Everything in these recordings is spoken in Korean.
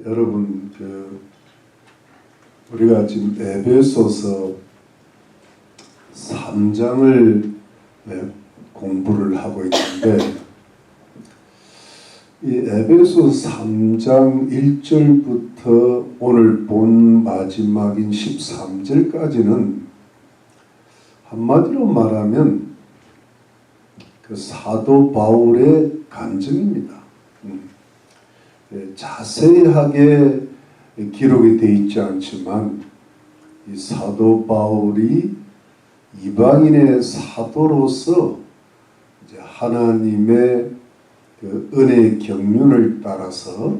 여러분 우리가 지금 에베소서 3장을 공부를 하고 있는데 이 에베소 3장 1절부터 오늘 본 마지막인 13절까지는 한마디로 말하면 그 사도 바울의 간증입니다. 자세하게 기록이 되어 있지 않지만 이 사도 바울이 이방인의 사도로서 이제 하나님의 그 은혜의 경륜을 따라서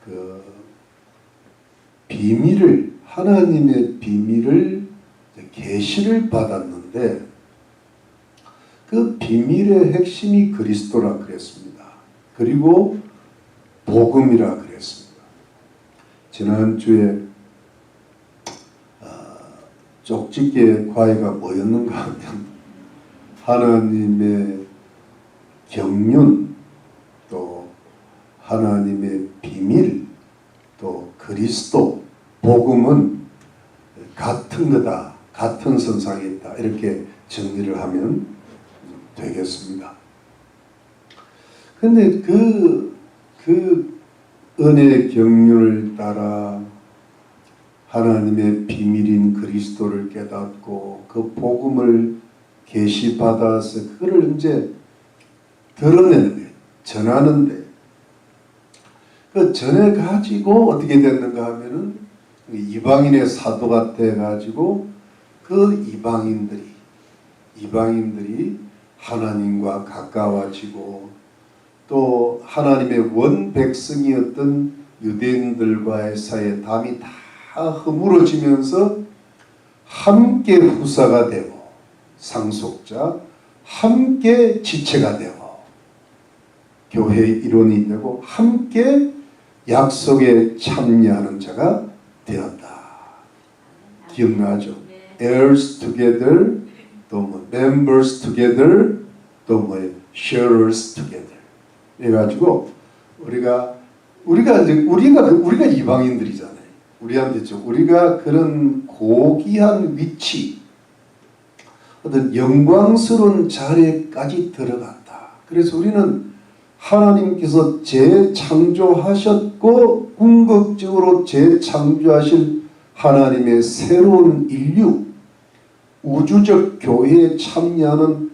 그 비밀을 하나님의 비밀을 계시를 받았는데 그 비밀의 핵심이 그리스도라 그랬습니다. 그리고 복음이라 그랬습니다. 지난주에 쪽집게 과외가 뭐였는가 하면 하나님의 경륜, 또 하나님의 비밀, 또 그리스도, 복음은 같은 거다, 같은 선상에 있다, 이렇게 정리를 하면 되겠습니다. 근데 그 은혜의 경륜을 따라 하나님의 비밀인 그리스도를 깨닫고 그 복음을 계시받아서 그걸 이제 드러내는 거예요. 전하는데 그 전해 가지고 어떻게 됐는가 하면은 이방인의 사도가 돼 가지고 그 이방인들이 하나님과 가까워지고 또 하나님의 원 백성이었던 유대인들과의 사이에 담이 다 허물어지면서 함께 후사가 되고 상속자, 함께 지체가 되고 교회의 일원이 되고 함께 약속에 참여하는 자가 되었다. 기억나죠? heirs together, 또 뭐 members together, 또 뭐 sharers together. 해가지고 우리가 이방인들이잖아요. 우리한테 우리가 그런 고귀한 위치, 어떤 영광스러운 자리까지 들어간다. 그래서 우리는 하나님께서 재창조하셨고 궁극적으로 재창조하실 하나님의 새로운 인류, 우주적 교회에 참여하는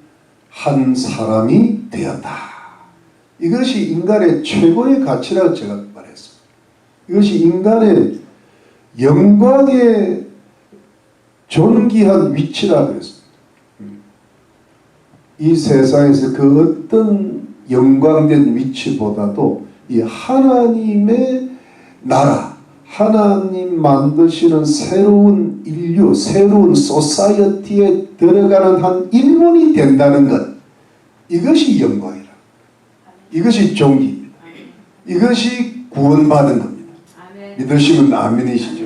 한 사람이 되었다. 이것이 인간의 최고의 가치라고 제가 말했습니다. 이것이 인간의 영광의 존귀한 위치라고 했습니다. 이 세상에서 그 어떤 영광된 위치보다도 이 하나님의 나라, 하나님 만드시는 새로운 인류, 새로운 소사이어티에 들어가는 한 일원이 된다는 것, 이것이 영광이라. 이것이 존귀입니다. 이것이 구원받은 겁니다. 믿으시면 아멘이시죠?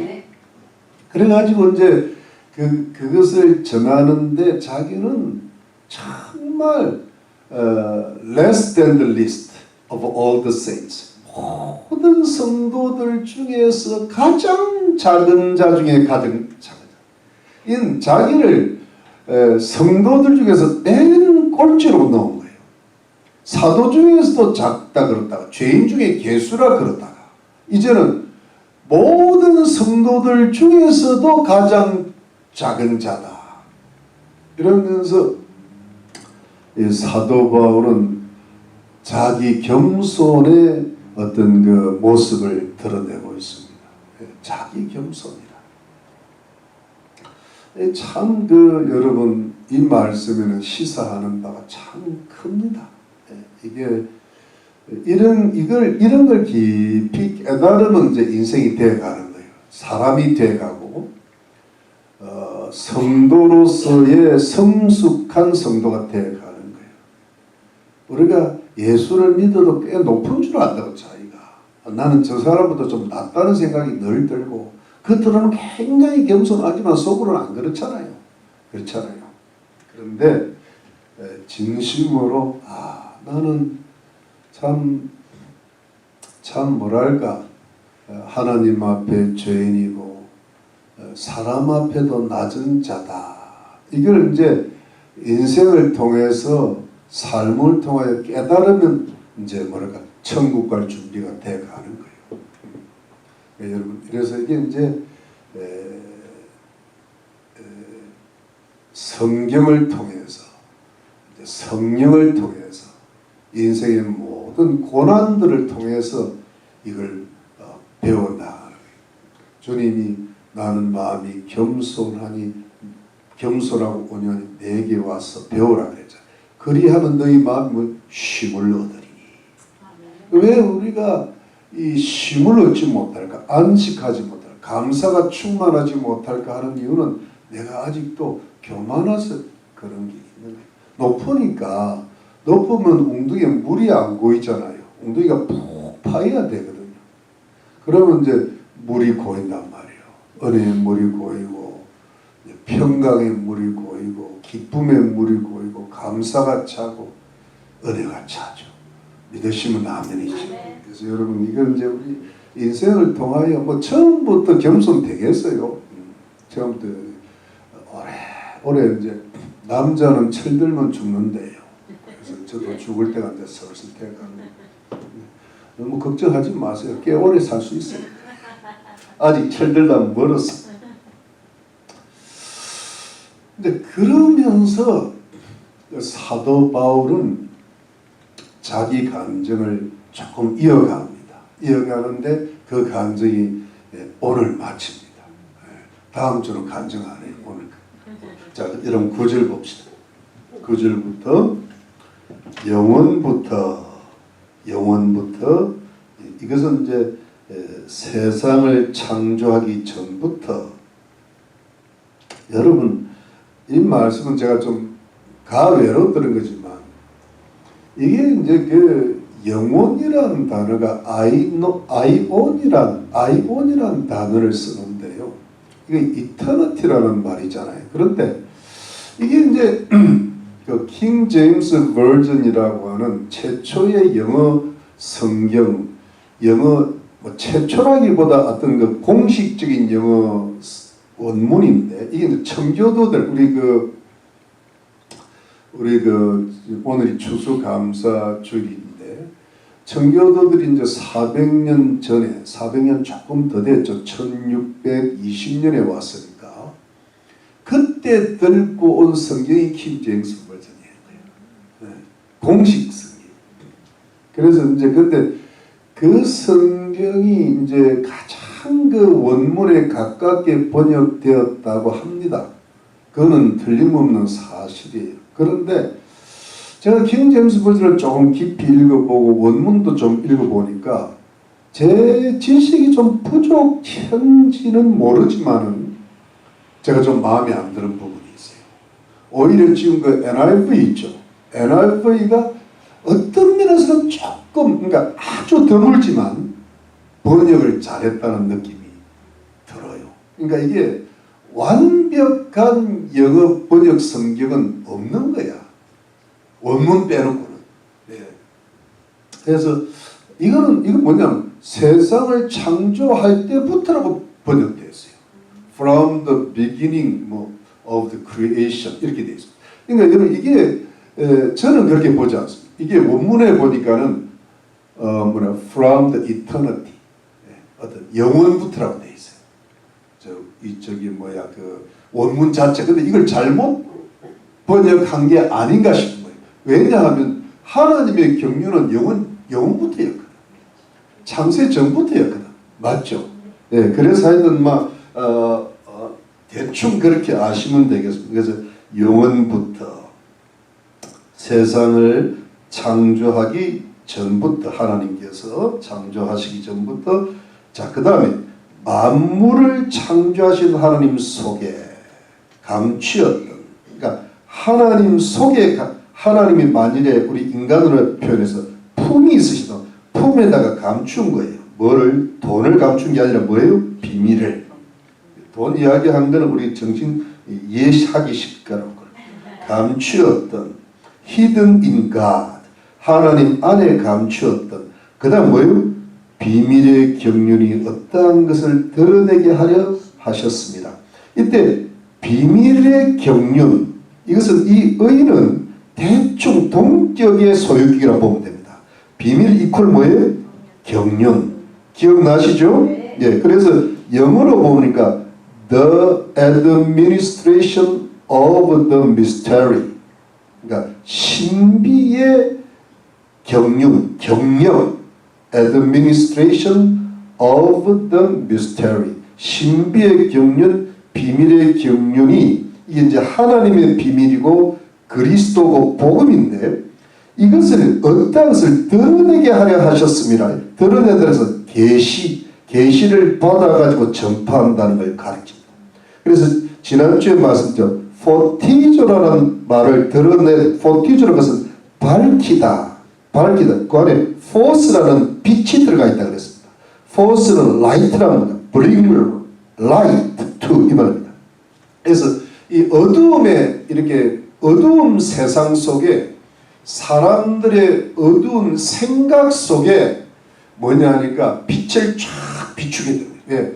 그래가지고 이제 그것을 전하는데 자기는 정말 less than the least of all the saints, 모든 성도들 중에서 가장 작은 자 중에 가장 작은 자. 이 자기를 성도들 중에서 맨 꼴찌로 넣은 거예요. 사도 중에서도 작다 그렇다가 죄인 중에 괴수라 그렇다가 이제는 모든 성도들 중에서도 가장 작은 자다. 이러면서 이 사도 바울은 자기 겸손의 어떤 그 모습을 드러내고 있습니다. 자기 겸손이라. 참 여러분 이 말씀에는 시사하는 바가 참 큽니다. 이게 이런 걸 깊이 깨달으면 이제 인생이 돼가는 거예요. 사람이 돼가고 성도로서의 성숙한 성도가 돼가는 거예요. 우리가 예수를 믿어도 꽤 높은 줄 안다고 자기가. 나는 저 사람보다 좀 낫다는 생각이 늘 들고 겉으로는 굉장히 겸손하지만 속으로는 안 그렇잖아요. 그런데 진심으로 나는 참 뭐랄까 하나님 앞에 죄인이고 사람 앞에도 낮은 자다. 이걸 이제 인생을 통해서 삶을 통하여 깨달으면 이제 뭐랄까 천국 갈 준비가 돼 가는 거예요. 여러분, 그래서 이게 이제 성경을 통해서 성령을 통해서 인생의 모든 고난들을 통해서 이걸 배워나가는 거예요. 주님이 나는 마음이 겸손하고 온유하니 내게 와서 배우라 그랬잖아요. 그리하면 너희 마음은 쉼을 얻으리니. 왜 우리가 이 쉼을 얻지 못할까? 안식하지 못할까? 감사가 충만하지 못할까 하는 이유는 내가 아직도 교만해서 그런 게 있는 거예요. 높으면 웅덩이에 물이 안 고이잖아요. 웅덩이가 푹 파여야 되거든요. 그러면 이제 물이 고인단 말이에요. 은혜의 물이 고이고 평강의 물이 고이고 기쁨의 물이 고이고 감사가 차고 은혜가 차죠. 믿으시면 아멘이죠. 그래서 여러분, 이건 이제 우리 인생을 통하여 뭐 처음부터 겸손 되겠어요. 처음부터 오래 이제 남자는 철들면 죽는데요. 그래서 저도 죽을 때가 이제 슬슬 돼가는. 너무 걱정하지 마세요. 꽤 오래 살 수 있어요. 아직 철들다 멀었어. 근데 그러면서 사도 바울은 자기 감정을 조금 이어갑니다. 이어가는데 그 감정이 오늘 마칩니다. 다음 주는 감정 안 해요. 오늘. 자, 여러분 9절 봅시다. 9절부터 영원부터 이것은 이제 세상을 창조하기 전부터. 여러분, 이 말씀은 제가 좀 가외로 들은 거지만 이게 이제 그 영혼이라는 단어가 아이온이라는 단어를 쓰는데요. 이게 이터니티라는 말이잖아요. 그런데 이게 이제 그 킹 제임스 버전이라고 하는 최초의 영어 성경, 영어 뭐 최초라기보다 어떤 그 공식적인 영어 원문인데, 이게 이제 청교도들, 우리 오늘이 추수감사주일인데 청교도들이 이제 400년 전에, 400년 조금 더 됐죠. 1620년에 왔으니까 그때 들고 온 성경이 킹 제임스 버전이에요. 네. 공식 성경. 그래서 이제 그때 그 성경이 이제 가장 그 원문에 가깝게 번역되었다고 합니다. 그거는 틀림없는 사실이에요. 그런데 제가 킹 제임스 버전을 조금 깊이 읽어보고 원문도 좀 읽어보니까 제 지식이 좀 부족한지는 모르지만은 제가 좀 마음에 안 드는 부분이 있어요. 오히려 지금 그 NIV 있죠. NIV가 어떤 면에서는 조금, 그러니까 아주 드물지만 번역을 잘했다는 느낌이 들어요. 그러니까 이게 완벽한 영어 번역 성경은 없는 거야. 원문 빼놓고는. 네. 그래서 이건 뭐냐면 세상을 창조할 때부터라고 번역되어 있어요. From the beginning of the creation 이렇게 되어 있어요. 그러니까 여러분, 이게 저는 그렇게 보지 않습니다. 이게 원문에 보니까는 from the eternity, 어떤 영원부터라고 되어 있어요. 그 원문 자체. 근데 이걸 잘못 번역한 게 아닌가 싶은 거예요. 왜냐하면 하나님의 경륜은 영원부터였거든. 창세 전부터였거든. 맞죠? 네, 그래서 하여튼 대충 그렇게 아시면 되겠습니다. 그래서 영원부터, 세상을 창조하기 전부터, 하나님께서 창조하시기 전부터, 자, 그 다음에 만물을 창조하신 하나님 속에 감추었던, 그러니까 하나님 속에, 하나님이 만일에 우리 인간으로 표현해서 품이 있으시다, 품에다가 감춘 거예요. 뭐를? 돈을 감춘 게 아니라 뭐예요? 비밀을. 돈 이야기한 거는 우리 정신 이해하기 쉽거라고. 감추었던 hidden in God, 하나님 안에 감추었던. 그 다음 뭐예요? 비밀의 경륜이 어떠한 것을 드러내게 하려 하셨습니다. 이때 비밀의 경륜, 이것은 이 의는 대충 동격의 소유격이라고 보면 됩니다. 비밀 이퀄 뭐예요? 경륜. 기억나시죠? 네. 예, 그래서 영어로 보니까 the administration of the mystery. 그러니까 신비의 경륜, 경영, administration of the mystery. 신비의 경륜, 비밀의 경륜이 이게 이제 하나님의 비밀이고 그리스도고 복음인데 이것을 어떤 것을 드러내게 하려 하셨습니다. 드러내들어서 계시를 받아가지고 전파한다는 걸 가르칩니다. 그래서 지난주에 말씀드렸죠. 포티조라는 말을 포티조라는 것은 밝히다. 그 안에 force라는 빛이 들어가 있다 그랬습니다. force는 light라는 겁니다. bring light to 이 말입니다. 그래서 이 어두움에 이렇게 어두운 세상 속에 사람들의 어두운 생각 속에 뭐냐 하니까 빛을 쫙 비추게 됩니다. 예.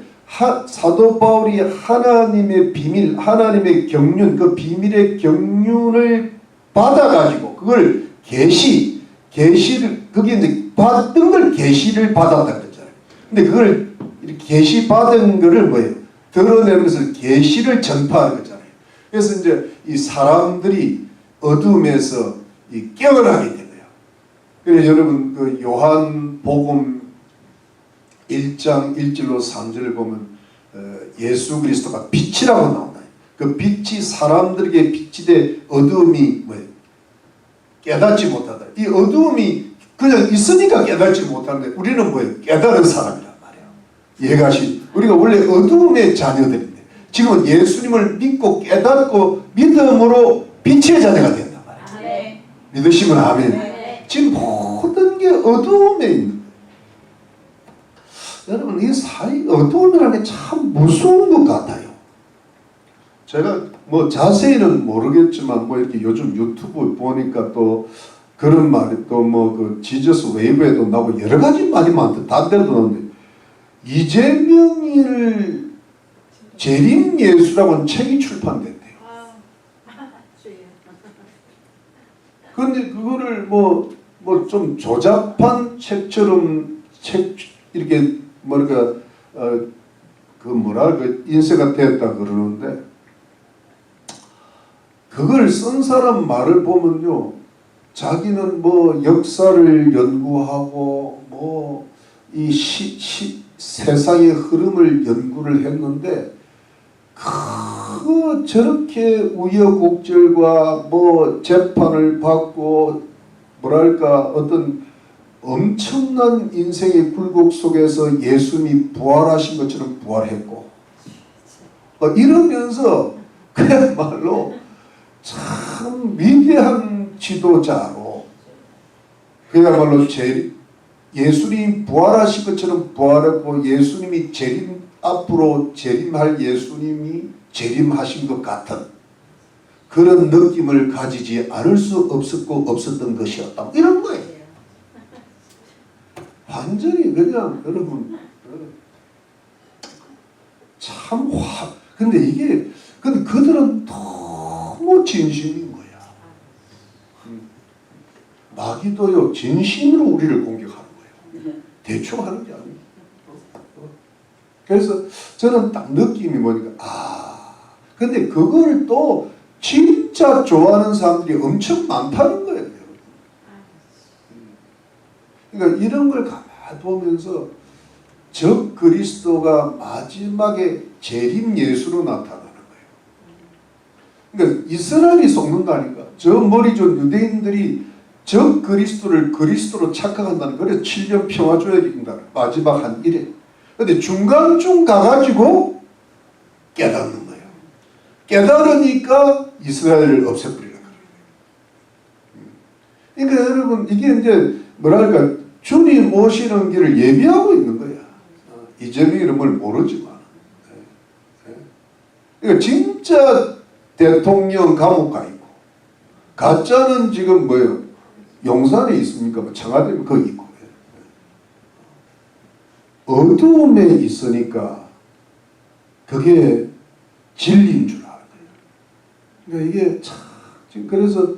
사도 바울이 하나님의 비밀, 하나님의 경륜, 그 비밀의 경륜을 받아가지고 그걸 계시를 그게 이제 받은 걸 계시를 받았다 그랬잖아요. 근데 그걸 계시 받은 거를 뭐예요? 드러내면서 계시를 전파하는 거잖아요. 그래서 이제 이 사람들이 어둠에서 깨어나게 된 거예요. 그래서 여러분 그 요한복음 1장 1절로 3절을 보면 예수 그리스도가 빛이라고 나온다. 그 빛이 사람들에게 빛이 돼 어두움이 뭐예요? 깨닫지 못하다. 이 어두움이 그냥 있으니까 깨닫지 못하는데 우리는 뭐예요? 깨달은 사람이란 말이에요. 이해가시? 우리가 원래 어두움의 자녀들인데 지금은 예수님을 믿고 깨닫고 믿음으로 빛의 자녀가 된단 말이에요. 네. 믿으시면 아멘. 네. 지금 모든 게 어두움에 있는 거예요. 여러분 이 어두움이라는 게 참 무서운 것 같아요. 제가 뭐 자세히는 모르겠지만 뭐 이렇게 요즘 유튜브 보니까 또 그런 말이 또 뭐 그 지저스 웨이브에도 나오고 여러 가지 말이 많대. 딴 데도 나오는데 이재명을 재림 예수라고는 책이 출판됐대요. 그런데 그거를 뭐 좀 조잡한 책처럼 이렇게 뭐랄까 그 뭐랄까 인쇄가 되었다 그러는데 그걸 쓴 사람 말을 보면요, 자기는 뭐 역사를 연구하고 뭐 이 세상의 흐름을 연구를 했는데 저렇게 우여곡절과 뭐 재판을 받고 뭐랄까 어떤 엄청난 인생의 굴곡 속에서 예수님이 부활하신 것처럼 부활했고 이러면서 그야말로 참 위대한 지도자로 그야말로 예수님이 부활하신 것처럼 부활했고 예수님이 앞으로 재림할 예수님이 재림하신 것 같은 그런 느낌을 가지지 않을 수 없었던 것이었다. 이런 거예요. 완전히 그냥 여러분 참 근데 그들은 너무 진심인 거야. 마귀도요 진심으로 우리를 공격하는 거예요. 대충 하는 게 아니에요. 그래서 저는 딱 느낌이 뭐니까 근데 그걸 또 진짜 좋아하는 사람들이 엄청 많다는 거예요. 그러니까 이런 걸 가만히 보면서 적 그리스도가 마지막에 재림 예수로 나타나는 거예요. 그러니까 이스라엘이 속는다니까. 저 머리 좋은 유대인들이 적 그리스도를 그리스도로 착각한다는 거예요. 7년 평화조약이 있다. 마지막 한 일에. 근데 중간쯤 가가지고 깨닫는 거예요. 깨달으니까 이스라엘을 없애버리는 거예요. 그러니까 여러분 이게 이제 뭐랄까 주님 오시는 길을 예비하고 있는 거야. 이재명이는 뭘 모르지만. 그러니까 진짜 대통령 감옥 가 있고 가짜는 지금 뭐예요? 용산에 있습니까? 뭐 청와대면 거기 있고. 어두움에 있으니까 그게 진리인 줄 알아요. 그러니까 이게 참, 그래서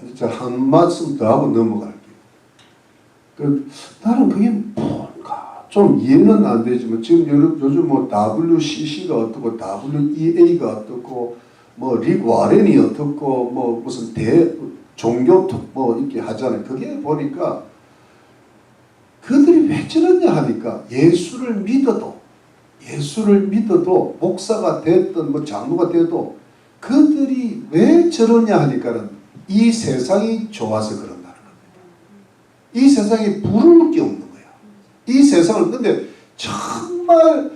진짜 한 말씀 더 하고 넘어갈게요. 나는 그게 뭔가 좀 이해는 안 되지만 지금 요즘 뭐 WCC가 어떻고 WEA가 어떻고 뭐 릭 와렌이 어떻고 뭐 무슨 종교 뭐 이렇게 하잖아요. 그게 보니까 그들이 왜 저러냐 하니까 예수를 믿어도 목사가 됐든 뭐 장로가 돼도 그들이 왜 저러냐 하니까는 이 세상이 좋아서 그런다는 겁니다. 이 세상에 부러울 게 없는 거야. 이 세상을 근데 정말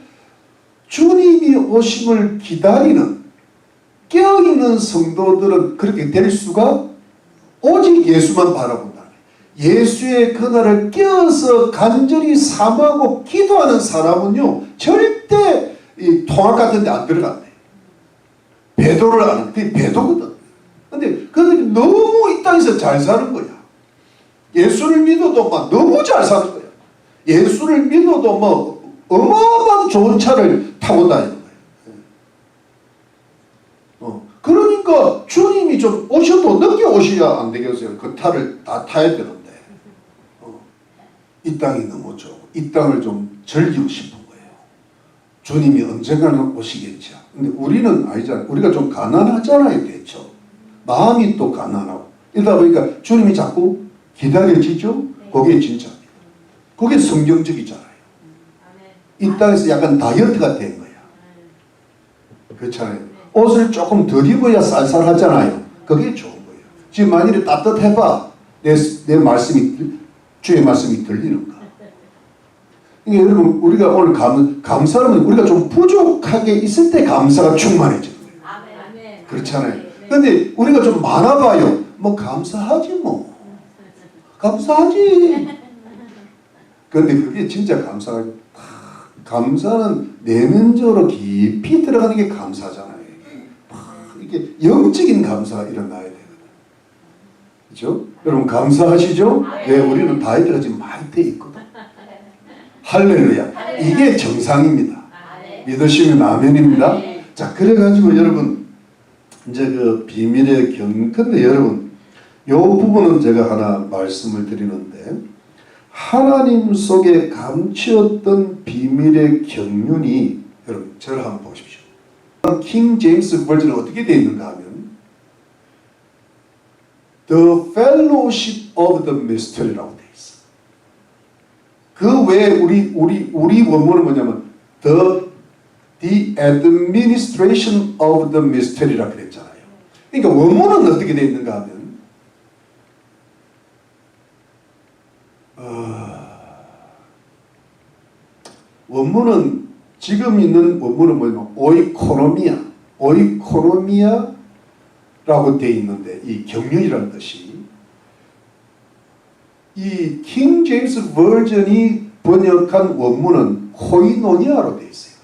주님이 오심을 기다리는 깨어있는 성도들은 그렇게 될 수가 오직 예수만 바라본다. 예수의 그날을 깨어서 간절히 사모하고 기도하는 사람은요 절대 이 통학 같은 데 안 들어간대. 배도를 안 하는 그게 배도거든. 근데 그들이 너무 이 땅에서 잘 사는 거야. 예수를 믿어도 막 너무 잘 사는 거야. 예수를 믿어도 뭐 어마어마한 좋은 차를 타고 다니는 거야. 그러니까 주님이 좀 오셔도 늦게 오셔야 안 되겠어요. 그 차를 다 타야 되는데 이 땅이 너무 좋고 이 땅을 좀 즐기고 싶은 거예요. 주님이 언젠가는 오시겠죠. 근데 우리는 아니잖아요. 우리가 좀 가난하잖아요. 대처 마음이 또 가난하고 이러다 보니까 주님이 자꾸 기다려지죠. 그게 진짜입니다. 그게 성경적이잖아요. 이 땅에서 약간 다이어트가 된 거야. 그렇잖아요. 옷을 조금 덜 입어야 쌀쌀하잖아요. 그게 좋은 거예요. 지금 만일에 따뜻해봐. 내 말씀이 주의 말씀이 들리는가. 그러니까 여러분 우리가 오늘 감사하면 우리가 좀 부족하게 있을 때 감사가 충만해지는 거예요. 그렇잖아요. 근데 우리가 좀 많아봐요. 뭐 감사하지 뭐. 감사하지. 근데 그게 진짜 감사는 내면적으로 깊이 들어가는 게 감사잖아요. 이게 영적인 감사가 일어나야 되거든요. 그렇죠? 여러분 감사하시죠? 네, 우리는 다이어트가 지금 많이 돼 있거든. 할렐루야. 이게 정상입니다. 믿으시면 아멘입니다. 자, 그래가지고 여러분 이제 그 비밀의 근데 여러분 요 부분은 제가 하나 말씀을 드리는데 하나님 속에 감추었던 비밀의 경륜이 여러분 저를 한번 보십시오. 킹 제임스 버전은 어떻게 되어 있는가 하면 The Fellowship of the Mystery라고 되어 있어. 그 외에 우리 원문은 뭐냐면 The Administration of the Mystery라고 그랬잖아요. 그러니까 원문은 어떻게 되어 있는가 하면 원문은 지금 있는 원문은 뭐냐면 오이코노미아라고 되어 있는데 이 경륜이라는 뜻이 이 킹 제임스 버전이 번역한 원문은 코이노니아로 되어 있어요.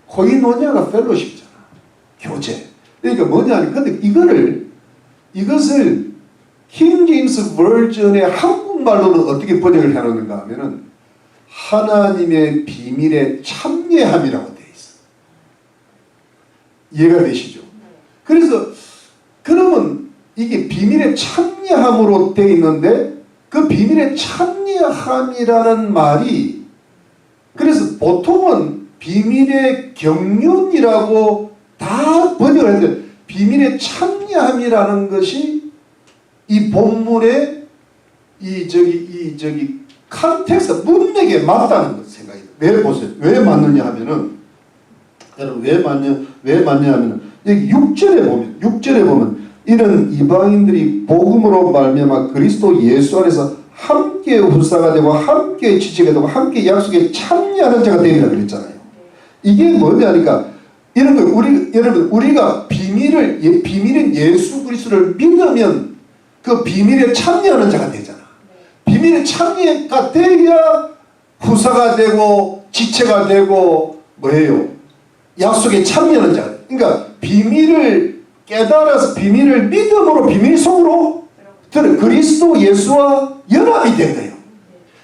코이노니아가 펠로십이잖아. 교제. 그러니까 뭐냐? 근데 이것을 킹 제임스 버전의 한국말로는 어떻게 번역을 해놓는가 하면은 하나님의 비밀에 참여함이라고 되어 있어. 이해가 되시죠? 그래서 그러면 이게 비밀에 참여함으로 되어 있는데 그 비밀에 참여함이라는 말이 그래서 보통은 비밀의 경륜이라고 다 번역을 했는데 비밀에 참여함이라는 것이 이 본문의 이 컨텍스트 문맥에 맞다는 것 생각이 들어요. 왜 보세요? 왜 맞느냐 하면은 여러분 왜 맞냐 하면은 여기 6절에 보면 이런 이방인들이 복음으로 말미암아 그리스도 예수 안에서 함께 후사가 되고 함께 지체가 되고 함께 약속에 참여하는 자가 되리라 그랬잖아요. 이게 뭐냐니까 이런 거 여러분 우리가 비밀인 예수 그리스도를 믿으면 그 비밀에 참여하는 자가 되잖아. 비밀에 참여가 돼야 후사가 되고 지체가 되고 뭐예요? 약속에 참여하는 자. 그러니까 비밀을 깨달아서 비밀을 믿음으로 비밀 속으로 그리스도 예수와 연합이 된 거예요.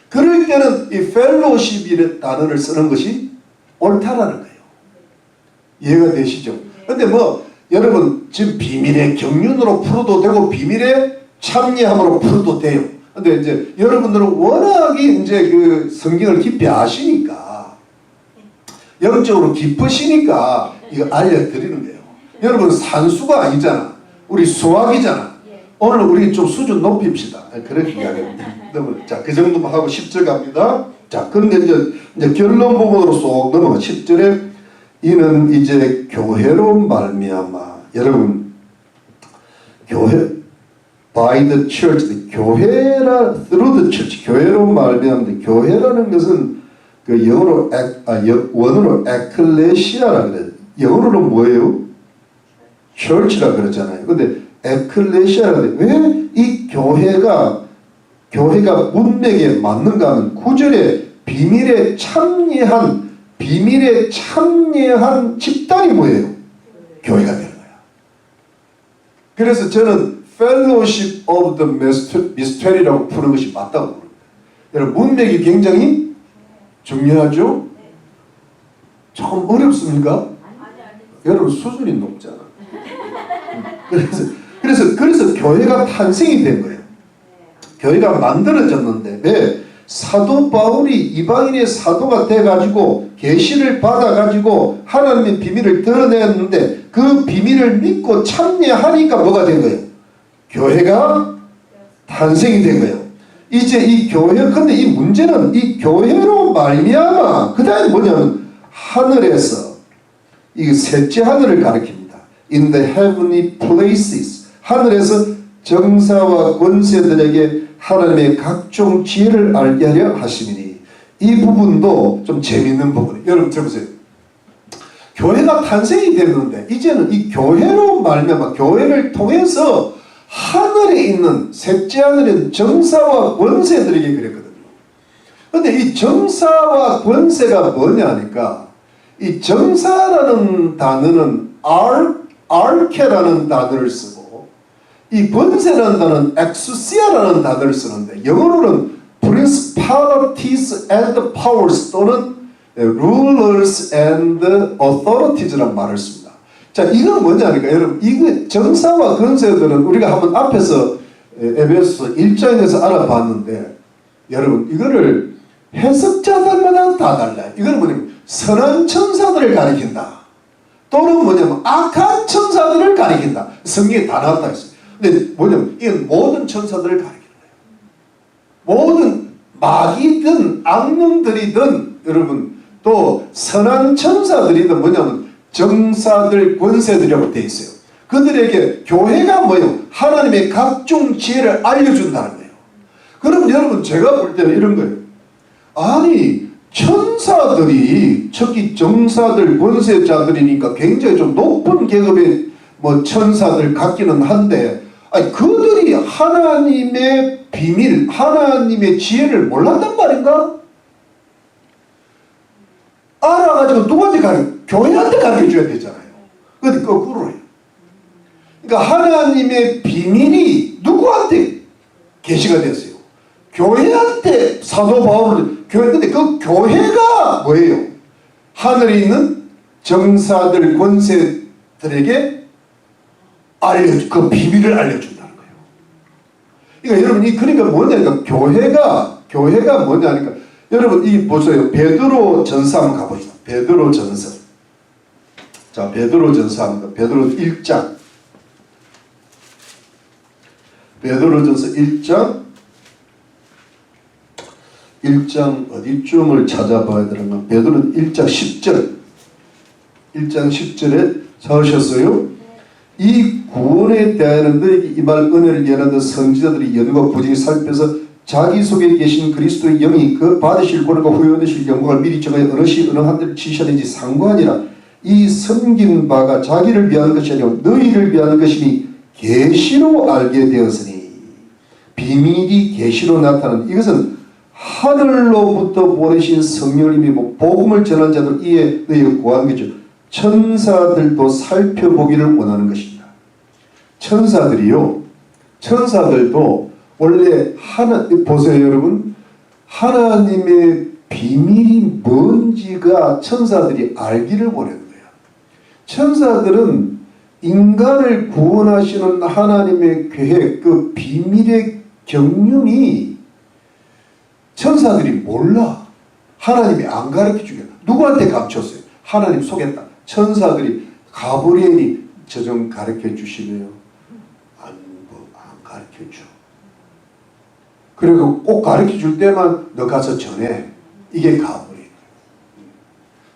그럴 때는 이 fellowship이라는 단어를 쓰는 것이 옳다라는 거예요. 이해가 되시죠? 근데 뭐 여러분 지금 비밀의 경륜으로 풀어도 되고 비밀의 참여함으로 풀어도 돼요. 근데 이제 여러분들은 워낙에 이제 그 성경을 깊이 아시니까 영적으로 깊으시니까 이거 알려드리는 거예요. 여러분 산수가 아니잖아. 우리 수학이잖아. 오늘 우리 좀 수준 높입시다. 그렇게 이야기합니다. 자, 그 정도만 하고 10절 갑니다. 자, 그런데 이제 결론 부분으로 쏙 넘어가. 10절에 이는 이제 교회로 말미암아. 여러분, 교회, by the church, 교회라, through the church, 교회로 말미암는데, 교회라는 것은 그 영어로, 원어로 ecclesia라 그래요. 영어로는 뭐예요? church라 그러잖아요. 근데 ecclesia라 그래요. 왜 이 교회가 문맥에 맞는가 하면 9절에 비밀에 참여한 집단이 뭐예요? 교회가 되는 거야. 그래서 저는 fellowship of the mystery라고 부르는 것이 맞다고 부릅니다. 여러분 문맥이 굉장히 중요하죠? 조금 어렵습니까? 여러분 수준이 높잖아. 그래서 교회가 탄생이 된 거예요. 교회가 만들어졌는데 왜? 사도 바울이 이방인의 사도가 돼가지고 계시를 받아가지고 하나님의 비밀을 드러냈는데 그 비밀을 믿고 참여하니까 뭐가 된 거예요? 교회가 탄생이 된 거예요. 이제 이 교회, 근데 이 문제는 이 교회로 말미암아 그 다음에 뭐냐면 하늘에서 이 셋째 하늘을 가리킵니다. In the heavenly places, 하늘에서 정사와 권세들에게 하나님의 각종 지혜를 알게 하려 하심이니, 이 부분도 좀 재미있는 부분이에요. 여러분 들어보세요. 교회가 탄생이 됐는데 이제는 이 교회로 말미암아 교회를 통해서 하늘에 있는 셋째 하늘에 있는 정사와 권세들에게 그랬거든요. 근데 이 정사와 권세가 뭐냐 하니까 이 정사라는 단어는 arche라는 단어를 쓰고 이 권세라는 단어는 exousia라는 단어를 쓰는데 영어로는 principalities and powers 또는 rulers and authorities라는 말을 씁니다. 자, 이건 뭐냐니까 여러분, 이거 정사와 권세들은 우리가 한번 앞에서 에베소서 1장에서 알아봤는데 여러분 이거를 해석자들마다 다 달라요. 이거는 뭐냐면 선한 천사들을 가리킨다. 또는 뭐냐면 악한 천사들을 가리킨다. 성경에 다 나왔다 했어요. 근데 뭐냐면 이건 모든 천사들을 가리키는 거예요. 모든 마귀든 악령들이든 여러분 또 선한 천사들이든 뭐냐면 정사들 권세들이라고 되어 있어요. 그들에게 교회가 뭐예요? 하나님의 각종 지혜를 알려준다는 거예요. 그럼 여러분 제가 볼 때는 이런 거예요. 아니 천사들이 특히 정사들 권세자들이니까 굉장히 좀 높은 계급의 뭐 천사들 같기는 한데 아니 그들이 하나님의 비밀, 하나님의 지혜를 몰랐단 말인가? 알아가지고 누구한테 교회한테 가르쳐줘야 되잖아요. 근데 거꾸로 해요. 그러니까 하나님의 비밀이 누구한테 계시가 됐어요? 교회한테 사도 바울은 근데 그 교회가 뭐예요? 하늘에 있는 정사들 권세들에게 그 비밀을 알려준다는 거예요. 그러니까 여러분 그러니까 뭐냐니까 교회가 뭐냐니까 여러분 이 보세요. 베드로 전서 한번 가보시죠. 베드로 전서. 자, 베드로 전서 합니다. 베드로 1장. 베드로 전서 1장 어디쯤을 찾아봐야 되는가? 베드로 1장 10절. 1장 10절에 찾으셨어요? 이 구원에 대하여는 너에게 임할 은혜를 예언하는 선지자들이 연과 부지히 살펴서 자기 속에 계신 그리스도의 영이 그 받으실 권능과 후에 얻으실 영광을 미리 정하여 어느 시 어느 한들을 지시하는지 상관이라. 이 섬긴 바가 자기를 위하는 것이 아니라 너희를 위하는 것이니 계시로 알게 되었으니. 비밀이 계시로 나타나는 이것은 하늘로부터 보내신 성령님이 복음을 전한 자들 이에 너희를 구하는 거죠. 천사들도 살펴보기를 원하는 것입니다. 천사들도 원래 보세요 여러분, 하나님의 비밀이 뭔지가 천사들이 알기를 원하는 거예요. 천사들은 인간을 구원하시는 하나님의 계획, 그 비밀의 경륜이 천사들이 몰라. 하나님이 안 가르쳐 주게. 누구한테 감췄어요? 하나님 속였다. 천사들이 가브리엘이 저 좀 가르쳐 주시네요. 안 가르쳐 줘. 그리고 꼭 가르쳐 줄 때만 너 가서 전해. 이게 가브리엘.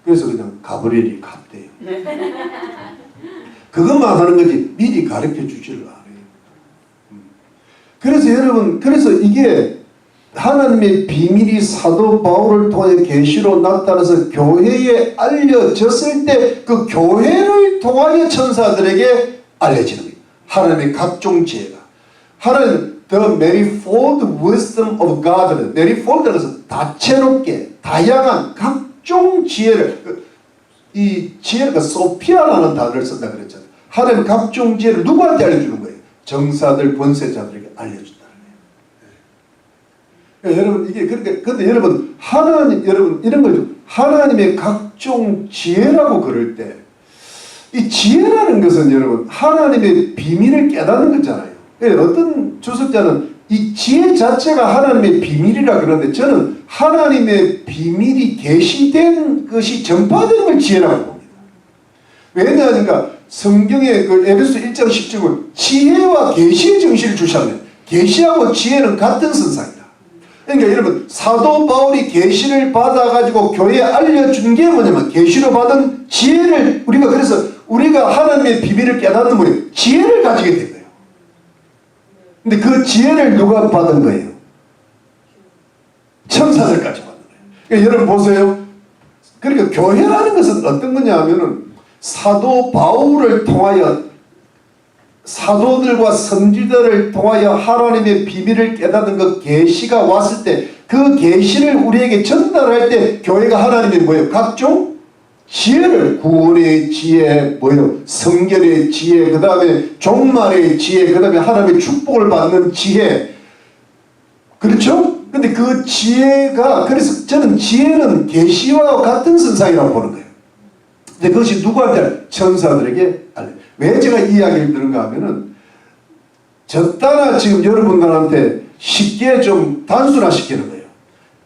그래서 그냥 가브리엘이 갔대요. 그것만 하는 거지 미리 가르쳐 주지를 않아요. 그래서 여러분, 그래서 이게 하나님의 비밀이 사도 바울을 통해 계시로 나타나서 교회에 알려졌을 때 그 교회를 통하여 천사들에게 알려지는 거예요. 하나님의 각종 지혜가. 하나님 The manifold wisdom of God는 manifold라고 해서 다채롭게 다양한 각종 지혜를, 이 지혜가 소피아라는 단어를 쓴다 그랬잖아요. 하나님 각종 지혜를 누구한테 알려주는 거예요? 정사들, 권세자들에게 알려준다는 거예요. 여러분, 이게 그렇게, 근데 여러분, 하나님, 여러분, 이런 거죠. 하나님의 각종 지혜라고 그럴 때, 이 지혜라는 것은 여러분, 하나님의 비밀을 깨닫는 거잖아요. 어떤 주석자는 이 지혜 자체가 하나님의 비밀이라 그러는데, 저는 하나님의 비밀이 계시된 것이 전파되는 걸 지혜라고 봅니다. 왜냐하니까 성경의 그 에베소 1장 10절은 지혜와 계시의 정신을 주셨네요. 계시하고 지혜는 같은 선상이다. 그러니까 여러분, 사도 바울이 계시를 받아가지고 교회에 알려준 게 뭐냐면 계시로 받은 지혜를 그래서 우리가 하나님의 비밀을 깨닫는 거예요. 지혜를 가지게 된 거예요. 근데 그 지혜를 누가 받은 거예요? 천사들까지 받는 거예요. 그러니까 여러분 보세요. 그러니까 교회라는 것은 어떤 거냐 하면은 사도 바울을 통하여 사도들과 선지자를 통하여 하나님의 비밀을 깨닫는 그 계시가 왔을 때 그 계시를 우리에게 전달할 때 교회가 하나님의 뭐예요? 각종 지혜를, 구원의 지혜, 뭐예요? 성결의 지혜, 그 다음에 종말의 지혜, 그 다음에 하나님의 축복을 받는 지혜. 그렇죠? 근데 그 지혜가, 그래서 저는 지혜는 계시와 같은 선상이라고 보는 거예요. 근데 그것이 누구한테? 천사들에게 알려. 왜 제가 이 이야기를 드는가 하면은, 적당히 지금 여러분들한테 쉽게 좀 단순화시키는 거예요.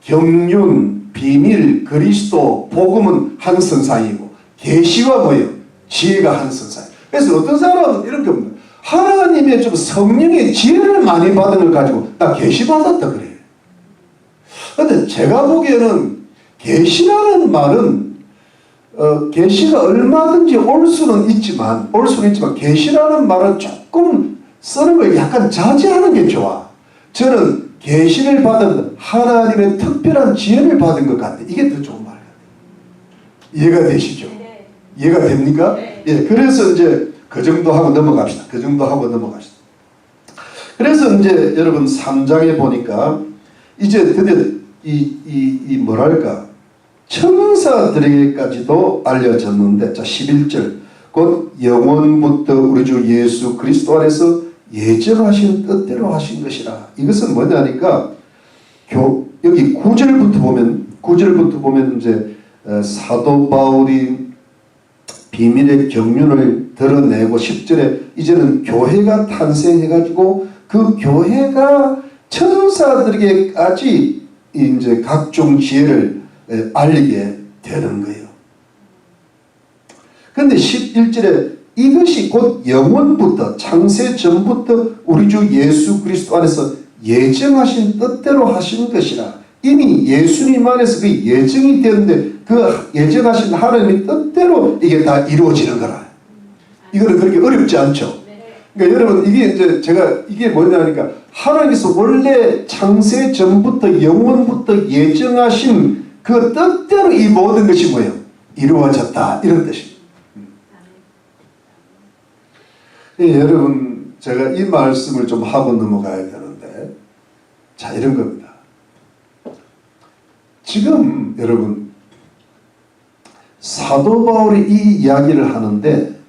경륜, 비밀, 그리스도, 복음은 한 선상이고 계시와 뭐예요? 지혜가 한 선상. 그래서 어떤 사람은 이런 게 없는 거예요. 하나님의 좀 성령의 지혜를 많이 받은 걸 가지고 나 계시 받았다 그래요. 근데 제가 보기에는 계시라는 말은 계시가 얼마든지 올 수는 있지만 계시라는 말은 조금 쓰는 걸 약간 자제하는 게 좋아. 저는 계시를 받은 하나님의 특별한 지혜를 받은 것 같아. 이게 더 좋은 말 같아요. 이해가 되시죠? 네. 이해가 됩니까? 네. 예, 그래서 이제 그 정도 하고 넘어갑시다. 그래서 이제 여러분 3장에 보니까 이제 드디어 이 뭐랄까 천사들에게까지도 알려졌는데, 자 11절 곧 영원부터 우리 주 예수 그리스도 안에서 예정하신 뜻대로 하신 것이라. 이것은 뭐냐니까 여기 9절부터 보면 이제 사도 바울이 비밀의 경륜을 드러내고 10절에 이제는 교회가 탄생해가지고 그 교회가 천사들에게까지 이제 각종 지혜를 알리게 되는 거예요. 그런데 11절에 이것이 곧 영원부터 창세 전부터 우리 주 예수 그리스도 안에서 예정하신 뜻대로 하신 것이라. 이미 예수님 안에서 그 예정이 되는데 그 예정하신 하나님의 뜻대로 이게 다 이루어지는 거라. 이거는 그렇게 어렵지 않죠. 그러니까 여러분 이게 이제 제가 이게 뭐냐니까 하나님께서 원래 창세 전부터 영원부터 예정하신 그 뜻대로 이 모든 것이 뭐예요? 이루어졌다. 이런 뜻입니다. 여러분 제가 이 말씀을 좀 하고 넘어가야 되는데, 자 이런 겁니다. 지금 여러분 사도 바울이 이 이야기를 하는데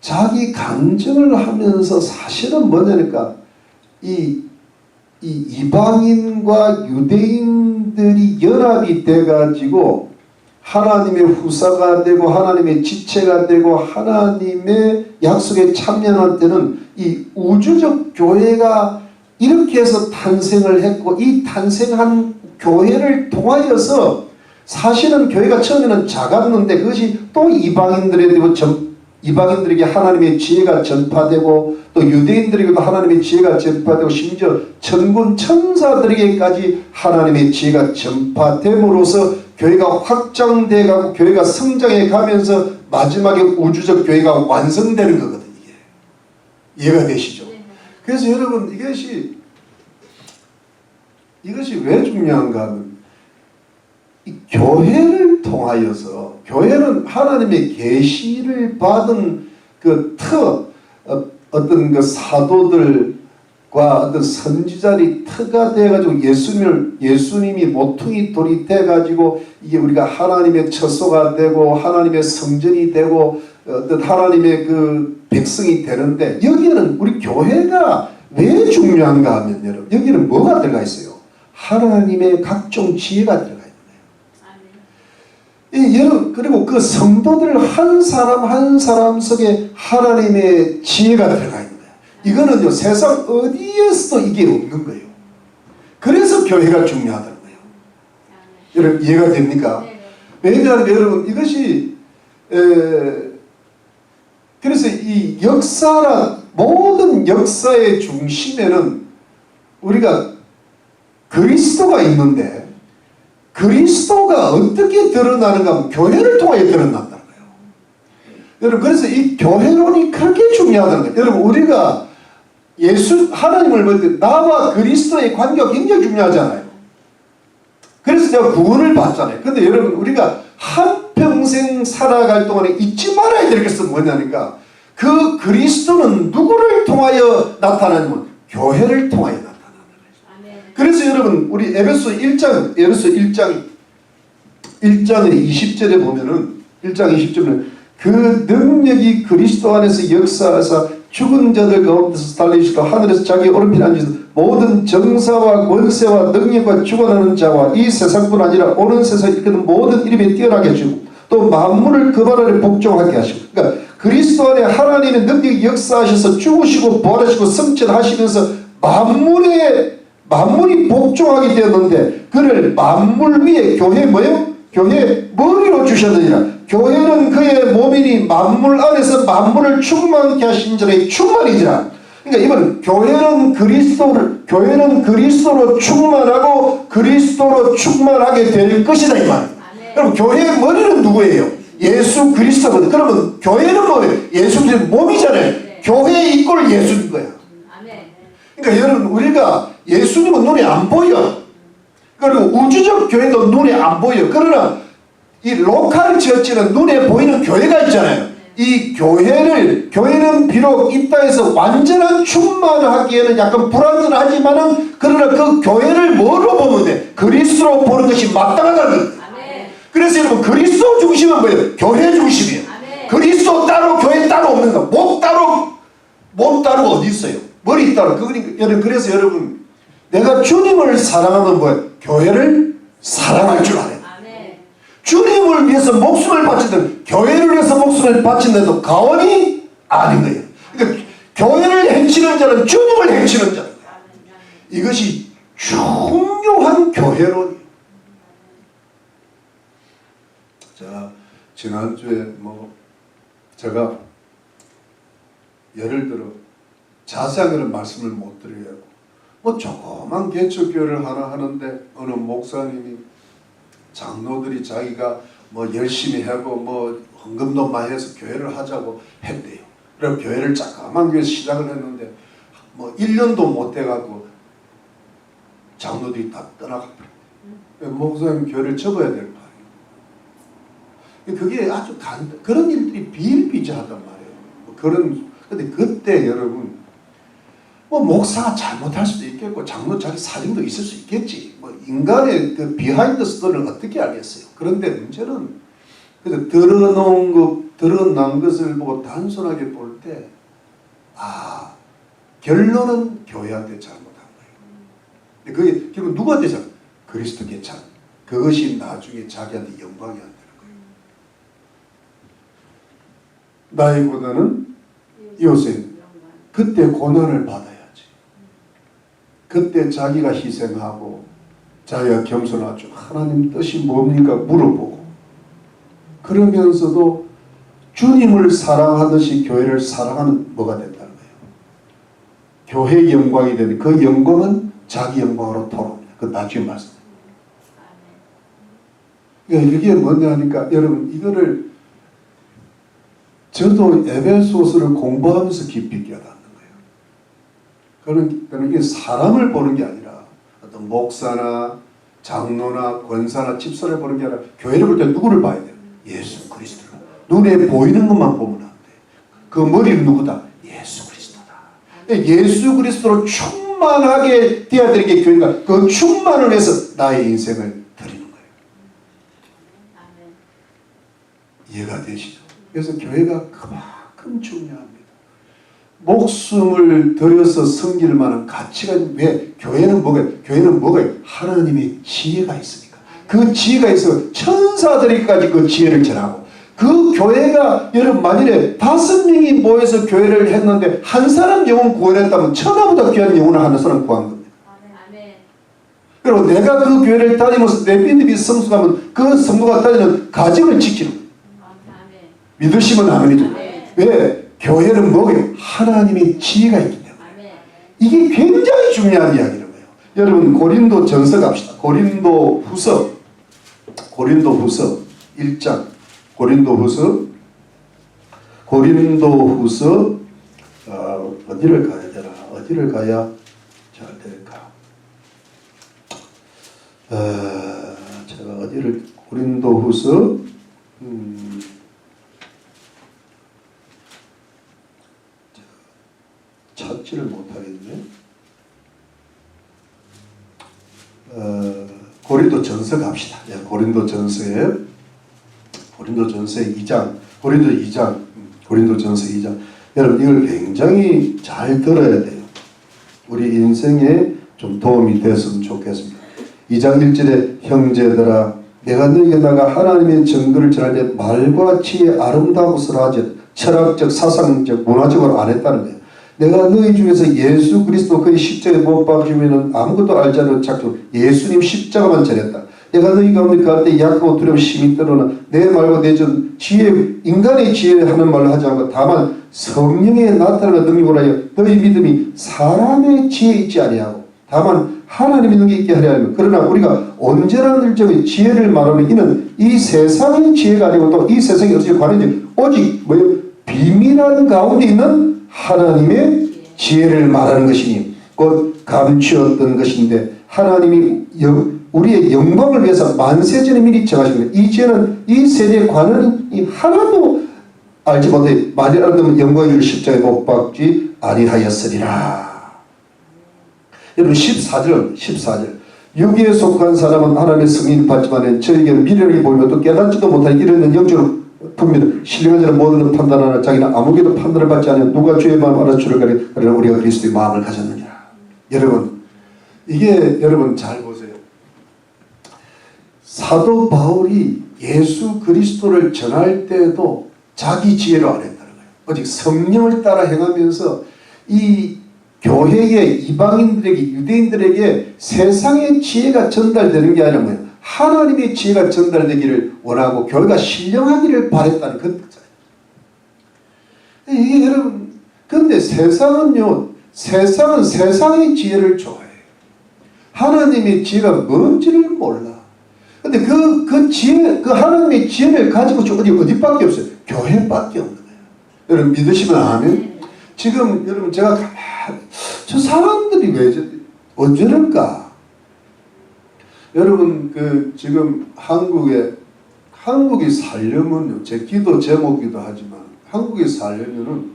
자기 간증을 하면서 사실은 뭐냐니까 이 이 이방인과 유대인들이 연합이 돼가지고 하나님의 후사가 되고 하나님의 지체가 되고 하나님의 약속에 참여할 때는 이 우주적 교회가 이렇게 해서 탄생을 했고, 이 탄생한 교회를 통하여서 사실은 교회가 처음에는 작았는데 그것이 또 이방인들에게 하나님의 지혜가 전파되고 또 유대인들에게도 하나님의 지혜가 전파되고 심지어 천군 천사들에게까지 하나님의 지혜가 전파됨으로써 교회가 확장돼 가고 교회가 성장해 가면서 마지막에 우주적 교회가 완성되는 거거든요. 이게 이해가 되시죠? 그래서 여러분 이것이 왜 중요한가 하면 이 교회를 통하여서, 교회는 하나님의 계시를 받은 그 어떤 그 사도들과 어떤 선지자들이 터가 되어가지고 예수님이 모퉁이 돌이 돼가지고 이게 우리가 하나님의 처소가 되고 하나님의 성전이 되고 어떤 하나님의 그 백성이 되는데, 여기에는 우리 교회가 왜 중요한가 하면 여러분, 여기는 뭐가 들어가 있어요? 하나님의 각종 지혜가 들어가 있는 거예요. 여러분, 그리고 그 성도들 한 사람 한 사람 속에 하나님의 지혜가 들어가 있는 거예요. 이거는요, 세상 어디에서도 이게 없는 거예요. 그래서 교회가 중요하다는 거예요. 여러분, 이해가 됩니까? 왜냐하면 여러분, 이것이 그래서 이 모든 역사의 중심에는 우리가 그리스도가 있는데, 그리스도가 어떻게 드러나는가 하면 교회를 통해 드러난다는 거예요. 여러분, 그래서 이 교회론이 그렇게 중요하다는 거예요. 여러분, 우리가 하나님을 볼 때 나와 그리스도의 관계가 굉장히 중요하잖아요. 그래서 내가 구원을 받잖아요. 근데 여러분, 우리가 한평생 살아갈 동안에 잊지 말아야 될 것은 뭐냐니까, 그 그리스도는 누구를 통하여 나타나냐면 교회를 통하여 나타나는 거예요. 그래서 여러분, 우리 에베소 1장 20절에 보면은, 1장 20절에 그 능력이 그리스도 안에서 역사하사 죽은 자들 가운데서 살리시고 하늘에서 자기 오른편에 앉으셔서 모든 정사와 권세와 능력과 주관하는 자와 이 세상뿐 아니라 오는 세상에 있는 모든 이름에 뛰어나게 해주고 또 만물을 그 발 아래 복종하게 하시고, 그러니까 그리스도 안에 하나님의 능력이 역사하셔서 죽으시고 부활하시고 성천하시면서 만물이 복종하게 되었는데, 그를 만물 위에 교회 뭐예요? 교회 머리로 주셨느니라. 교회는 그의 몸이니 만물 안에서 만물을 충만케 하신 자의 충만이지라. 그러니까 이번 교회는 그리스도로 충만하고 그리스도로 충만하게 될 것이다 이 말이에요. 그럼 교회의 머리는 누구예요? 예수 그리스도거든. 그러면 교회는 뭐예요? 예수 그리스도 몸이잖아요. 교회의 이꼴 예수인 거야. 그러니까 여러분, 우리가 예수님은 눈에 안 보여. 그리고 우주적 교회도 눈에 안 보여. 그러나 이 로컬 처치는 눈에 보이는 교회가 있잖아요. 이 교회는 비록 이 땅에서 완전한 충만을 하기에는 약간 불완전하지만은, 그러나 그 교회를 뭐로 보면 돼? 그리스도로 보는 것이 마땅하다는 거예요. 그래서 여러분, 그리스도 중심은 뭐예요? 교회 중심이에요. 그리스도 따로 교회 따로 없는 거. 몸 따로 어디 있어요? 머리 따로. 그래서 여러분, 내가 주님을 사랑하면 뭐예요? 교회를 사랑할 줄 알아요. 주님을 위해서 목숨을 바치든 교회를 위해서 목숨을 바친데도 가언이 아닌 거예요. 그러니까 교회를 해치는 자는 주님을 해치는 자는 거예요. 이것이 중요한 교회론이에요. 자, 지난주에 제가 예를 들어 자세하게는 말씀을 못 드려요. 조그만 개척교회를 하나 하는데 어느 목사님이 장로들이 자기가 열심히 하고 헌금도 많이 해서 교회를 하자고 했대요. 그럼 교회를 자그만 교회 시작을 했는데 1년도 못 돼가지고 장로들이 다 떠나가버렸대요. 목사님 교회를 접어야 될 거예요. 그게 아주 그런 일들이 비일비재하단 말이에요. 근데 그때 여러분, 목사가 잘못할 수도 있겠고 장로 자기 사정도 있을 수 있겠지. 인간의 그 비하인드 스토리를 어떻게 알겠어요. 그런데 문제는 드러난 것을 보고 단순하게 볼 때 결론은 교회한테 잘못한 거예요. 그게 결국 누구한테 참 그리스도께 참 그것이 나중에 자기한테 영광이 안 되는 거예요. 나이보다는 요새 그때 고난을 받아야지. 그때 자기가 희생하고 자기가 겸손하죠. 하나님 뜻이 뭡니까? 물어보고 그러면서도 주님을 사랑하듯이 교회를 사랑하는 뭐가 된다는 거예요. 교회의 영광이 되는 그 영광은 자기 영광으로 돌아옵니다. 그 나중에 말씀. 그러니까 이게 뭐냐 하니까 여러분 이거를 저도 에베소서를 공부하면서 깊이 깨닫는 거예요. 그러니까 이게 사람을 보는 게 아니라 어떤 목사나 장로나 권사나 집사를 보는 게 아니라 교회를 볼 때 누구를 봐야 돼요? 예수 그리스도를. 눈에 보이는 것만 보면 안 돼. 그 머리는 누구다? 예수 그리스도다. 예수 그리스도로 충만하게 되어야 되는 게 교회가 그 충만을 위해서 나의 인생을 드리는 거예요. 이해가 되시죠? 그래서 교회가 그만큼 중요합니다. 목숨을 들여서 섬길 만한 가치가 왜? 교회는 뭐가 하나님의 지혜가 있으니까. 그 지혜가 있어 천사들에게까지 그 지혜를 전하고 그 교회가 여러분 만일에 5명이 모여서 교회를 했는데 한 사람 영혼 구원했다면 천하보다 귀한 영혼을 하는 사람 구한 겁니다. 그리고 내가 그 교회를 다니면서 내 믿음이 성숙하면 그 성도가 다니는 가정을 지키는 거예요. 믿으시면 아멘이죠. 왜? 교회는 뭐예요? 하나님의 지혜가 있기 때문에. 이게 굉장히 중요한 이야기라고요. 여러분 고린도 전서 갑시다. 고린도 후서 1장 고린도 후서 어디를 가야 되나? 어디를 가야 잘 될까? 제가 어디를 고린도 후서 찾지를 못하겠네. 고린도 전서 갑시다. 고린도 전서에 2장, 고린도 전서 2장. 여러분 이걸 굉장히 잘 들어야 돼요. 우리 인생에 좀 도움이 됐으면 좋겠습니다. 2장 1절에 형제들아 내가 너희에게 나가 하나님의 증거를 전할 때 말과 지혜 아름다운 것을 하지 철학적 사상적 문화적으로 안 했다는 거예요. 내가 너희 중에서 예수 그리스도 그의 십자가에 못 박히면 아무것도 알지 않은 작정 예수님 십자가만 전했다. 내가 너희 가운데 갈 때 약하고 두려움 심히 떨어나 내 말과 내 전 지혜 인간의 지혜 하는 말을 하지 않고 다만 성령의 나타나는 능력으로 하여 너희 믿음이 사람의 지혜에 있지 아니하고 다만 하나님의 능력이 있게 하려 하면 그러나 우리가 언제나 늘적의 지혜를 말하는 이는 이 세상의 지혜가 아니고 또 이 세상에 어떻게 관한지 오직 뭐예요? 비밀한 가운데 있는 하나님의 지혜를 말하는 것이니 곧 감추었던 것인데 하나님이 우리의 영광을 위해서 만세전에 미리 정하신 거예요. 이 지혜는 이 세대에 관한이 하나도 알지 못해 만일 알았다면 영광의 일 십자가에 못 박지 아니하였으리라. 여러분 14절 유기에 속한 사람은 하나님의 승인을 받지만 저에게는 미련이 보이면 또 깨닫지도 못하는 이런 영적으로 분명 신령한 자는 뭐든 판단하나 자기는 아무개도 판단을 받지 않으면 누가 주의 마음 알아주를 가리라 우리가 그리스도의 마음을 가졌느냐. 여러분 이게 여러분 잘 보세요. 사도 바울이 예수 그리스도를 전할 때도 자기 지혜로 안 했다는 거예요. 오직 성령을 따라 행하면서 이 교회의 이방인들에게 유대인들에게 세상의 지혜가 전달되는 게 아니라 뭐예요? 하나님의 지혜가 전달되기를 원하고 교회가 신령하기를 바랬다는 그 뜻이에요. 이게 여러분 근데 세상은요 세상은 세상의 지혜를 좋아해요. 하나님의 지혜가 뭔지를 몰라. 근데 그 지혜 그 하나님의 지혜를 가지고 어디밖에 없어요. 교회밖에 없는 거예요. 여러분 믿으시면 아멘. 지금 여러분 제가 저 사람들이 왜 어쩌럴까? 여러분 그 지금 한국이 살려면요 제 기도 제목이기도 하지만 한국이 살려면은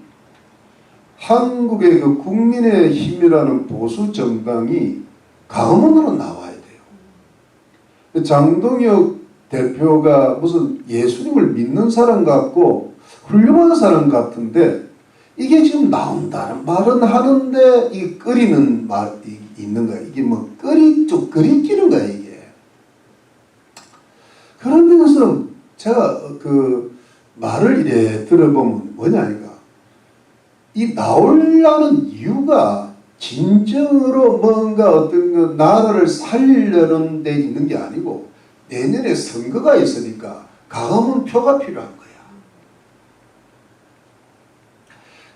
한국의 그 국민의 힘이라는 보수 정당이 강원으로 나와야 돼요. 장동혁 대표가 무슨 예수님을 믿는 사람 같고 훌륭한 사람 같은데 이게 지금 나온다는 말은 하는데 이 끓이는 말, 있는 거야. 이게 뭐 좀 그리끼는 거야, 이게. 그런 데서 제가 그 말을 이래 들어보면 뭐냐니까. 이 나오려는 이유가 진정으로 뭔가 어떤 그 나라를 살리려는 데 있는 게 아니고 내년에 선거가 있으니까 강화문 표가 필요한 거야.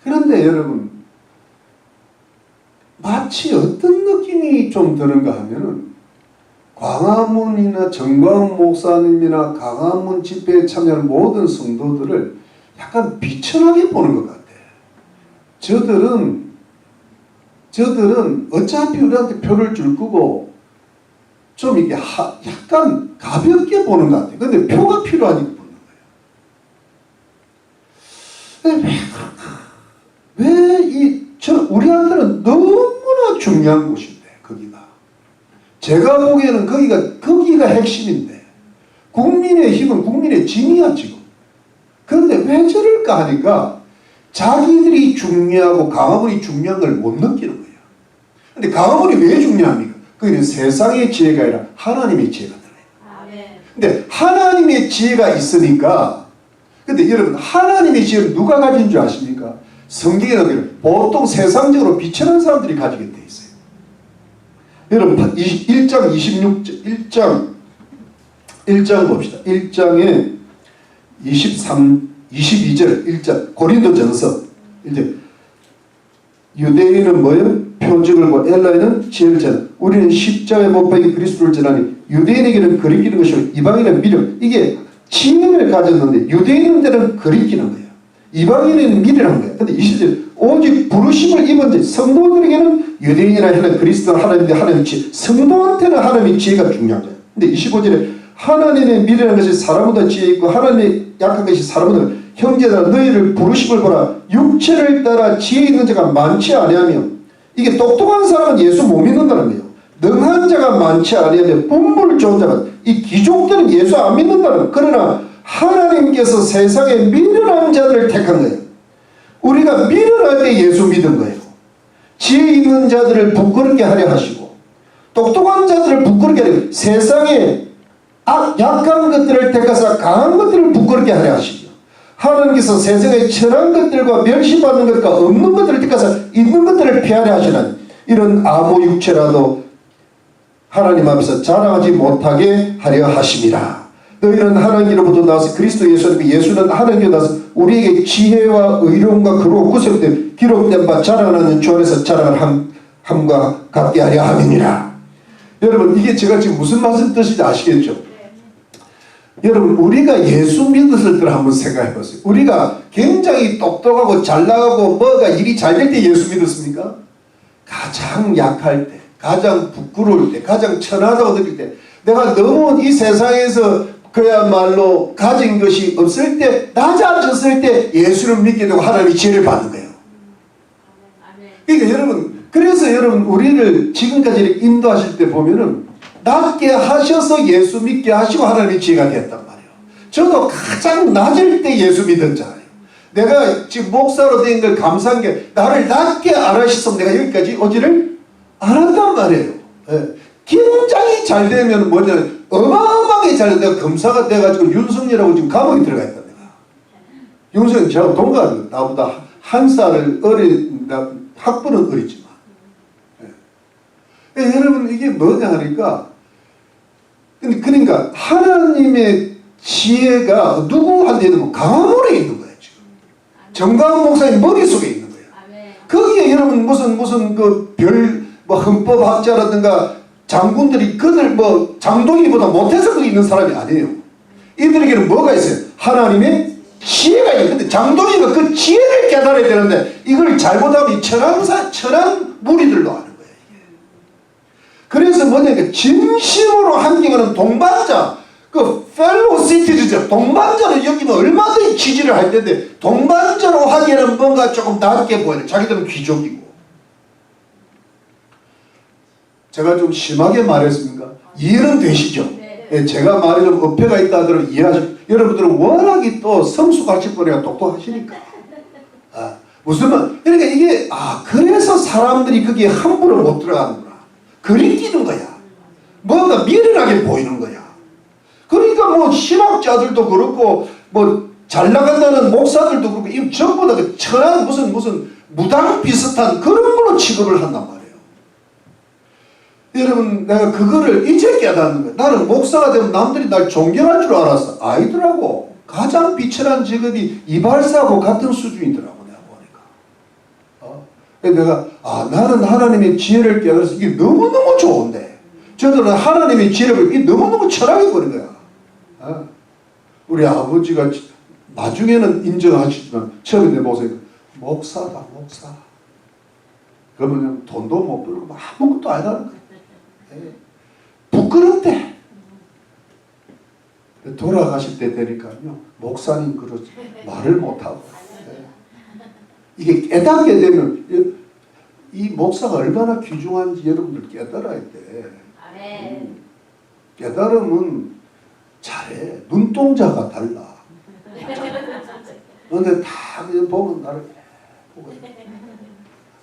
그런데 여러분, 마치 어떤 느낌이 좀 드는가 하면은 광화문이나 정광훈 목사님이나 광화문 집회에 참여하는 모든 성도들을 약간 비천하게 보는 것 같아. 저들은 어차피 우리한테 표를 줄 거고 좀 이게 약간 가볍게 보는 것 같아. 근데 표가 필요하니까 보는 거예요. 우리한테는 너무나 중요한 곳인데, 거기가. 제가 보기에는 거기가 핵심인데, 국민의 힘은 국민의 짐이야, 지금. 그런데 왜 저럴까 하니까, 자기들이 중요하고 광화문이 중요한 걸 못 느끼는 거예요. 근데 광화문이 왜 중요합니까? 거기는 세상의 지혜가 아니라 하나님의 지혜가 들어요. 근데 하나님의 지혜가 있으니까, 근데 여러분, 하나님의 지혜를 누가 가진 줄 아십니까? 성경에는 보통 세상적으로 비천한 사람들이 가지게 돼 있어요. 여러분 1장 26절 1장 봅시다. 1장에 22절 1장 고린도전서 이제 유대인은 뭐예요? 표적을 보고 엘라인은 지혜를 전하. 우리는 십자가에 못 박힌 그리스도를 전하니 유대인에게는 그리키는 것이고 이방인은 미련. 이게 지혜를 가졌는데 유대인들은 그리키는 거예요. 이방인은 미래라는 거예요. 근데 20절 오직 부르심을 입은 자 성도들에게는 유대인이나 헬라 그리스도나 하나님의 하나님의 지혜, 성도한테는 하나님의 지혜가 중요한 거예요. 근데 25절에 하나님의 미래라는 것이 사람보다 지혜 있고 하나님의 약한 것이 사람보다 형제들아 너희를 부르심을 보라. 육체를 따라 지혜 있는 자가 많지 아니하며 이게 똑똑한 사람은 예수 못 믿는다는 거예요. 능한 자가 많지 아니하며 분별 좋은 자가 이 귀족들은 예수 안 믿는다는 거예요. 그러나 하나님께서 세상에 미련한 자들을 택한 거예요. 우리가 미련할 때 예수 믿은 거예요. 지혜 있는 자들을 부끄럽게 하려 하시고 똑똑한 자들을 부끄럽게 하려 세상에 약한 것들을 택하사 강한 것들을 부끄럽게 하려 하시고 하나님께서 세상에 천한 것들과 멸시받는 것과 없는 것들을 택하사 있는 것들을 피하려 하시는 이런 아무 육체라도 하나님 앞에서 자랑하지 못하게 하려 하심이라. 너희는 하나님으로부터 나와서 그리스도 예수는 하나님께 나와서 우리에게 지혜와 의로움과 그로 구속된 기록된 바 자랑하는 주 안에서 자랑을 함과 같게 하려 함이니라. 여러분 이게 제가 지금 무슨 말씀 뜻인지 아시겠죠? 여러분 우리가 예수 믿었을 때를 한번 생각해 보세요. 우리가 굉장히 똑똑하고 잘 나가고 뭐가 일이 잘 될 때 예수 믿었습니까? 가장 약할 때, 가장 부끄러울 때, 가장 천하다고 느낄 때, 내가 너무 이 세상에서 그야말로 가진 것이 없을 때, 낮아졌을 때 예수를 믿게 되고 하나님의 지혜를 받는 거예요. 그러니까 여러분, 그래서 여러분 우리를 지금까지 이렇게 인도하실 때 보면은 낮게 하셔서 예수 믿게 하시고 하나님의 지혜가 됐단 말이에요. 저도 가장 낮을 때 예수 믿은 자예요. 내가 지금 목사로 된 걸 감사한 게 나를 낮게 알아주셔서 내가 여기까지 오지를 않았단 말이에요. 네. 굉장히 잘 되면 뭐냐 어마어마하게 잘 돼. 내가 검사가 돼가지고 윤석열하고 지금 감옥에 들어가 있다 내가. 윤석열 저하고 동갑이고 나보다 한 살을 학부는 어리지만. 네. 여러분 이게 뭐냐 하니까 그러니까 하나님의 지혜가 누구한테는 강화문에 있는 거예요 지금. 정광훈 목사님 머릿속에 있는 거예요. 거기에 여러분 무슨 그 뭐 헌법학자라든가 장군들이 그들 뭐 장동희보다 못해서 거기 있는 사람이 아니에요. 이들에게는 뭐가 있어요? 하나님의 지혜가 있어요. 근데 장동희가 그 지혜를 깨달아야 되는데 이걸 잘못하면 천한 무리들로 하는 거예요. 그래서 뭐냐면 진심으로 한기하는 동반자, 그 펠로우 시티즌, 동반자로 여기면 얼마든지 지지를 할 텐데 동반자로 하기에는 뭔가 조금 낮게 보여요. 자기들은 귀족이고. 제가 좀 심하게 말했습니까? 이해는 되시죠? 네. 제가 말에 좀 어폐가 있다 하더라도 이해하시죠? 여러분들은 워낙에 또 성숙하실 거니까 똑똑하시니까. 무슨 말? 그러니까 이게 그래서 사람들이 거기에 함부로 못 들어가는구나. 그리뛰는 거야. 뭔가 미련하게 보이는 거야. 그러니까 뭐 신학자들도 그렇고 뭐 잘 나간다는 목사들도 그렇고 이 전부 다 그 천한 무슨 무당 비슷한 그런 걸로 취급을 한단 말이에요. 여러분 내가 그거를 이제 깨닫는 거예요. 나는 목사가 되면 남들이 날 존경할 줄 알았어. 아니더라고. 가장 비천한 직업이 이발사하고 같은 수준이더라고 내가 보니까. 내가 나는 하나님의 지혜를 깨달아서 이게 너무너무 좋은데 저들은 하나님의 지혜를 이게 너무너무 철학해 버린 거야. 우리 아버지가 나중에는 인정하시지만 처음에 내 목사다 목사. 그러면 돈도 못 벌고 아무것도 아니라는 거야. 부끄럽대. 돌아가실 때 되니까요 목사님 그러지 말을 못하고 이게 깨닫게 되면 이 목사가 얼마나 귀중한지 여러분들 깨달아야 돼. 깨달으면 잘해. 눈동자가 달라. 근데 다 보면 나를 보고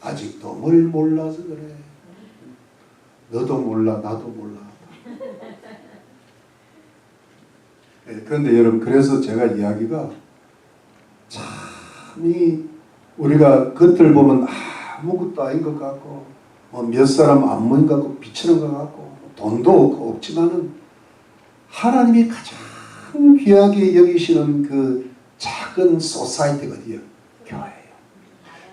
아직도 뭘 몰라서 그래. 너도 몰라 나도 몰라. 그런데 여러분 그래서 제가 이야기가 참이 우리가 겉을 보면 아무것도 아닌 것 같고 뭐 몇 사람 안무인 것 같고 비치는 것 같고 돈도 없지만은 하나님이 가장 귀하게 여기시는 그 작은 소사이티가 어디예요? 교회예요.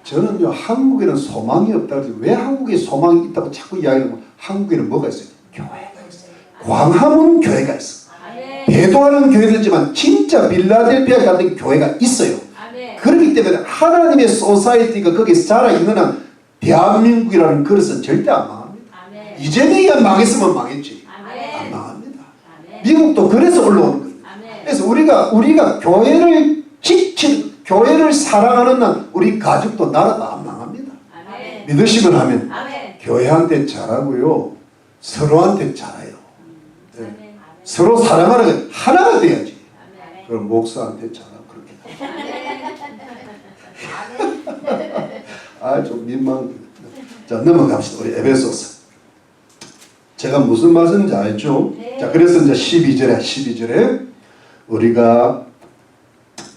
저는요 한국에는 소망이 없다고 해서 왜 한국에 소망이 있다고 자꾸 이야기하면 한국에는 뭐가 있어요? 교회가 있어요. 광화문 교회가 있어. 배도하는 교회도 있지만 진짜 빌라델피아 같은 교회가 있어요. 그렇기 때문에 하나님의 소사이티가 거기에 살아있는 한 대한민국이라는 그릇은 절대 안 망합니다. 이재명이야 망했으면 망했지. 안 망합니다. 미국도 그래서 올라오는 거예요. 그래서 우리가 교회를 지키는 교회를 사랑하는 한 우리 가족도 나라도 안 망합니다. 믿으시면 하면 교회한테 잘하고요 서로한테 잘해요. 네. 서로 사랑하는 게 하나가 돼야지. 그럼 목사한테 잘하고 그렇게. 좀 민망. 자 넘어갑시다. 우리 에베소서. 제가 무슨 말씀인지 알죠? 자 그래서 이제 12절에 우리가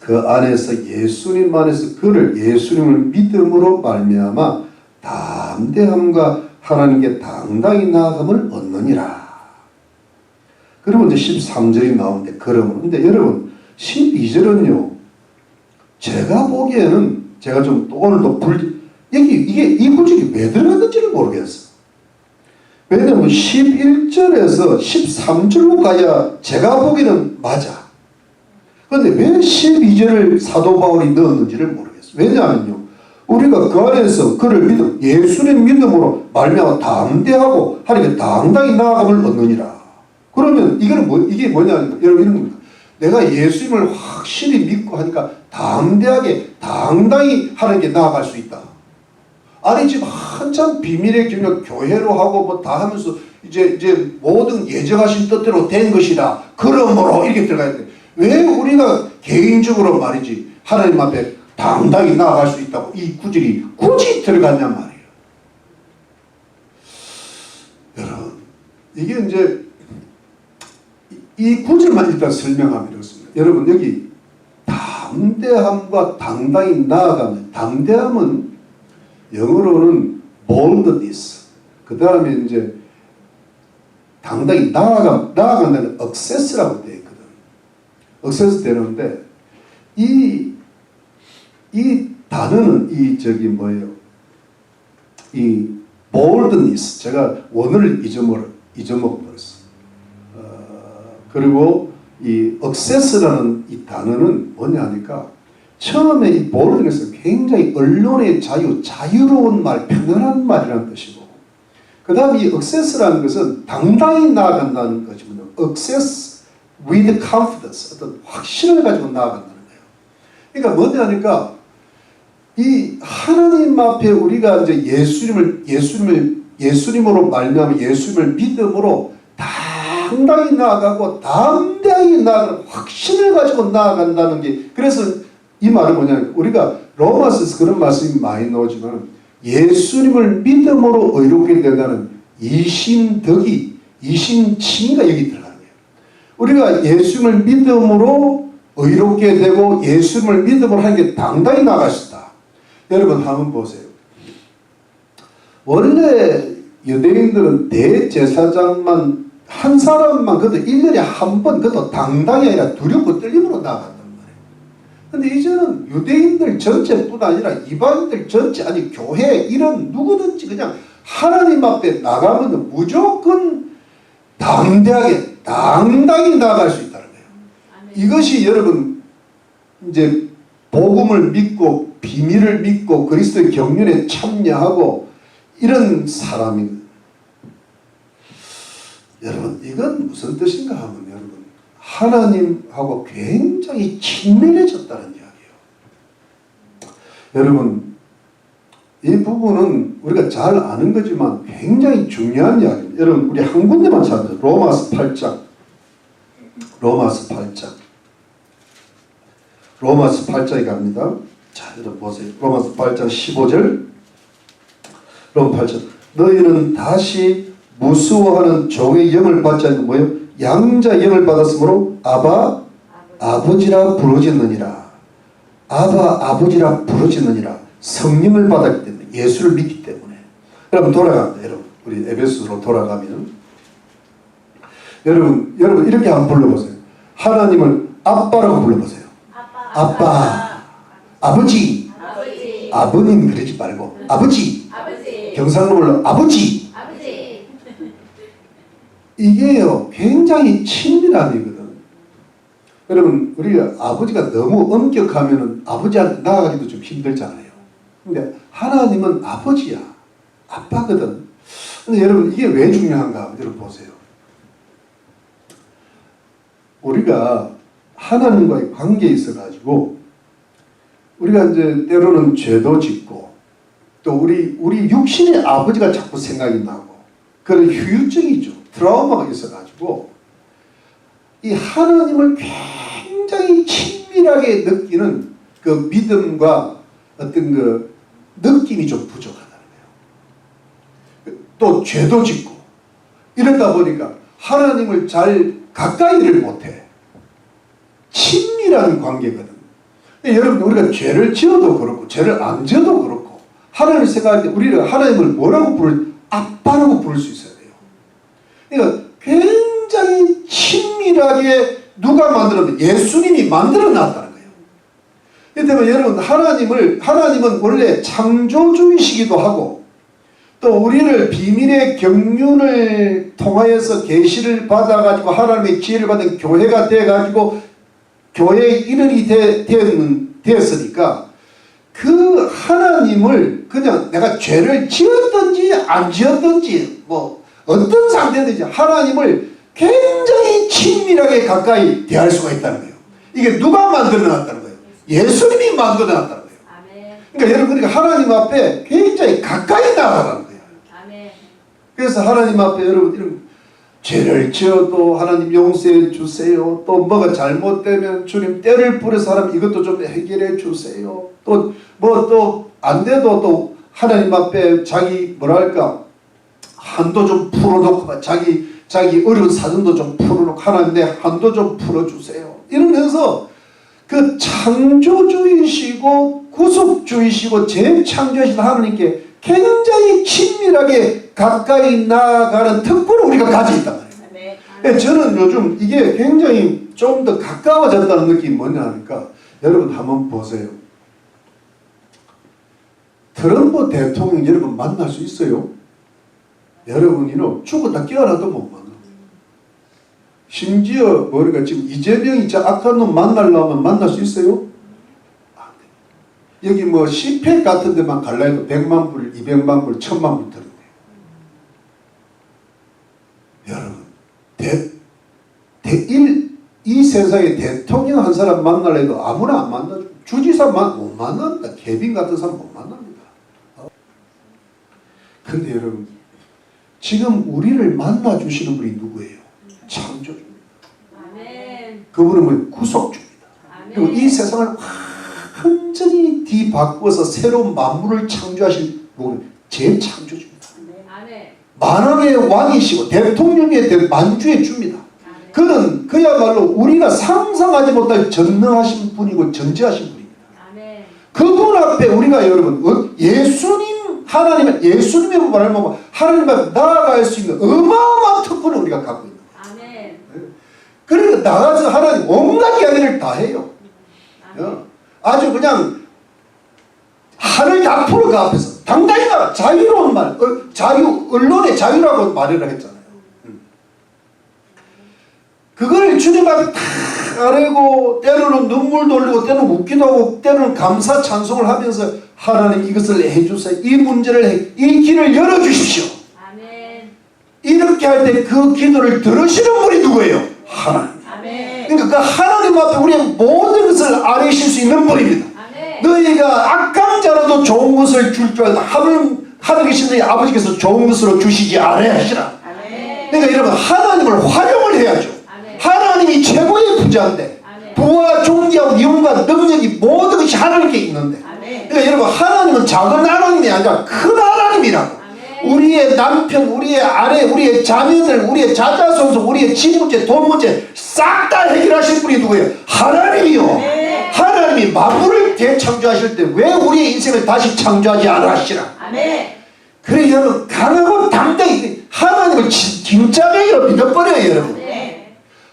그 안에서 예수님 안에서 그를 예수님을 믿음으로 말미암아 담대함과 하나님께 당당히 나아감을 얻느니라. 그러면 이제 13절이 나오는데 그러면 근데 여러분 12절은요 제가 보기에는 제가 좀 오늘도 이 구절이 왜 들어갔는지를 모르겠어요. 왜냐하면 11절에서 13절로 가야 제가 보기에는 맞아. 그런데 왜 12절을 사도 바울이 넣었는지를 모르겠어요. 왜냐하면요 우리가 그 안에서 그를 믿음 예수님 믿음으로 말미암아 담대하고 하나님께 당당히 나아감을 얻느니라. 그러면 이게 뭐냐 여러분 이런 겁니다. 내가 예수님을 확실히 믿고 하니까 담대하게 당당히 하나님께 나아갈 수 있다. 아니 지금 한참 비밀의 경력 교회로 하고 뭐 다 하면서 이제 모든 예정하신 뜻대로 된 것이다. 그러므로 이렇게 들어가야 돼. 왜 우리가 개인적으로 말이지 하나님 앞에 당당히 나아갈 수 있다고 이 구절이 굳이 들어갔냔 말이에요. 여러분 이게 이제 이 구절만 일단 설명하면 이렇습니다. 여러분 여기 담대함과 당당히 나아가면 담대함은 영어로는 boldness 그 다음에 이제 당당히 나아간다는 access라고 되어 있거든. access 되는데 이 단어는 이 boldness 제가 원어를 잊어먹어버렸어. 그리고 이 access라는 이 단어는 뭐냐 하니까 처음에 이 boldness는 굉장히 언론의 자유로운 말, 편안한 말이라는 뜻이고 그 다음에 이 access라는 것은 당당히 나아간다는 것이거든요. access with confidence 어떤 확신을 가지고 나아간다는 거예요. 그러니까 뭐냐 하니까 이 하나님 앞에 우리가 이제 예수님으로 말미암아 예수님을 믿음으로 당당히 나아가고 담대하게 나아가는 확신을 가지고 나아간다는 게 그래서 이 말은 뭐냐면 우리가 로마서에서 그런 말씀이 많이 나오지만 예수님을 믿음으로 의롭게 된다는 이신덕이, 이신칭의가 여기 들어가는 거예요. 우리가 예수님을 믿음으로 의롭게 되고 예수님을 믿음으로 하는 게 당당히 나갈 수 있다. 여러분 한번 보세요. 원래 유대인들은 대제사장만 한 사람만 그것도 1년에 한 번 그것도 당당히 아니라 두렵고 떨림으로 나갔단 말이에요. 근데 이제는 유대인들 전체뿐 아니라 이방인들 전체, 아니 교회 이런 누구든지 그냥 하나님 앞에 나가면 무조건 담대하게 당당히 나갈 수 있다는 거예요. 이것이 여러분 이제 복음을 믿고 비밀을 믿고 그리스도의 경륜에 참여하고 이런 사람입니다. 여러분 이건 무슨 뜻인가 하면 여러분 하나님하고 굉장히 친밀해졌다는 이야기예요. 여러분 이 부분은 우리가 잘 아는 거지만 굉장히 중요한 이야기입니다. 여러분 우리 한 군데만 찾아요. 로마서 8장. 로마서 8장. 로마서 8장에 갑니다. 자, 여러분 보세요. 로마서 8장 15절. 로마 8장. 너희는 다시 무수워하는 종의 영을 받지 않고 뭐예요? 양자 영을 받았으므로 아바 아버지라 부르짖느니라. 아바 아버지라 부르짖느니라. 성령을 받았기 때문에, 예수를 믿기 때문에. 여러분 돌아갑니다. 여러분 우리 에베소로 돌아가면 여러분 이렇게 한번 불러보세요. 하나님을 아빠라고 불러보세요. 아빠. 아버지. 아버님 그러지 말고 아버지. 경상도 불러 아버지. 이게요 굉장히 친밀한 일이거든. 여러분 우리가 아버지가 너무 엄격하면 아버지한테 나아가기도 좀 힘들잖아요. 근데 하나님은 아버지야. 아빠거든. 근데 여러분 이게 왜 중요한가? 여러분 보세요. 우리가 하나님과의 관계에 있어 가지고 우리가 이제 때로는 죄도 짓고 또 우리 육신의 아버지가 자꾸 생각이 나고 그런 후유증이죠. 트라우마가 있어 가지고 이 하나님을 굉장히 친밀하게 느끼는 그 믿음과 어떤 그 느낌이 좀 부족하다는 거예요. 또 죄도 짓고 이러다 보니까 하나님을 잘 가까이를 못해. 친밀한 관계거든. 여러분 우리가 죄를 지어도 그렇고 죄를 안 지어도 그렇고 하나님을 생각할 때 우리가 하나님을 뭐라고 아빠라고 부를 수 있어야 돼요. 그러니까 굉장히 친밀하게 누가 만들었는데 예수님이 만들어 놨다는 거예요. 그렇기 때문에 여러분 하나님은 원래 창조주이시기도 하고 또 우리를 비밀의 경륜을 통하여서 계시를 받아가지고 하나님의 지혜를 받은 교회가 돼가지고 교회의 일원이 되었으니까 그 하나님을 그냥 내가 죄를 지었든지 안 지었든지 뭐 어떤 상태든지 하나님을 굉장히 친밀하게 가까이 대할 수가 있다는 거예요. 이게 누가 만들어 놨다는 거예요? 예수님이 만들어 놨다는 거예요. 그러니까 여러분 하나님 앞에 굉장히 가까이 나가라는 거예요. 그래서 하나님 앞에 여러분 이런 죄를 지어도 하나님 용서해 주세요. 또 뭐가 잘못되면 주님 때를 부려서 하나님 이것도 좀 해결해 주세요. 또 뭐 또 안 돼도 또 하나님 앞에 자기 뭐랄까 한도 좀 풀어놓고 자기 어려운 사정도 좀 풀어놓고 하나님 내 한도 좀 풀어주세요. 이러면서 그 창조주이시고 구속주이시고 재창조하신 하나님께 굉장히 친밀하게 가까이 나아가는 특권을 우리가 가지고 있단 말이에요. 저는 요즘 이게 굉장히 좀 더 가까워졌다는 느낌이 뭐냐 하니까 여러분 한번 보세요. 트럼프 대통령 여러분 만날 수 있어요? 여러분이는 죽었다 깨어나도 못 만나. 심지어 우리가 지금 이재명이 저 악한 놈 만나려면 만날 수 있어요? 여기 뭐 CPEC 같은 데만 갈라 해도 100만 불, 200만 불, 1000만 불 들었네. 여러분, 이 세상에 대통령 한 사람 만나려 해도 아무나 안 만나죠. 주지사만 못 만납니다. 케빈 같은 사람 못 만납니다. 근데 여러분, 지금 우리를 만나주시는 분이 누구예요? 창조주입니다. 그분은 뭐 구속주입니다. 그리고 이 세상을 완전히 뒤바꿔서 새로운 만물을 창조하실 분은 재창조주입니다. 만왕의 왕이시고 대통령의 만주에 줍니다. 그는 그야말로 우리가 상상하지 못할 전능하신 분이고 전지하신 분입니다. 그분 앞에 우리가 여러분 예수님 하나님의 예수님의 말하면 하나님 앞에 나아갈 수 있는 어마어마한 특권을 우리가 갖고 있는 거예요. 그러니까 나가서 하나님 온갖 이야기를 다 해요. 아주 그냥 하늘 다 풀어 그 앞에서 당당히 나 자유로운 말 자유 언론의 자유라고 말을 했잖아요. 그걸 주님 앞에 다 아뢰고 때로는 눈물도 흘리고 때로는 웃기도 하고 때로는 감사 찬송을 하면서 하나님 이것을 해주세요. 이 문제를 이 길을 열어주십시오. 아멘. 이렇게 할 때 그 기도를 들으시는 분이 누구예요? 하나님. 아멘. 그러니까 그 하나님 앞에 우리의 모든 것을 아뢰실 수 있는 분입니다. 아멘. 너희가 악한 자라도 좋은 것을 줄 줄 알다 하늘에 계신 너희 아버지께서 좋은 것으로 주시지 아뢰하시라. 그러니까 여러분 하나님을 활용을 해야죠. 하나님이 최고의 부자인데 부와 존귀하고 위엄과 능력이 모든 것이 하나님께 있는데 그러니까 여러분 하나님은 작은 하나님이 아니라 큰 하나님이라고. 우리의 남편, 우리의 아내, 우리의 자녀들, 우리의 자자손손, 우리의 집 문제, 돈 문제 싹 다 해결하실 분이 누구예요? 하나님이요. 하나님이 만물을 재창조하실 때 왜 우리의 인생을 다시 창조하지 않으시라. 그래 여러분 강하고 당당히 하나님을 진짜로 믿어버려요 여러분.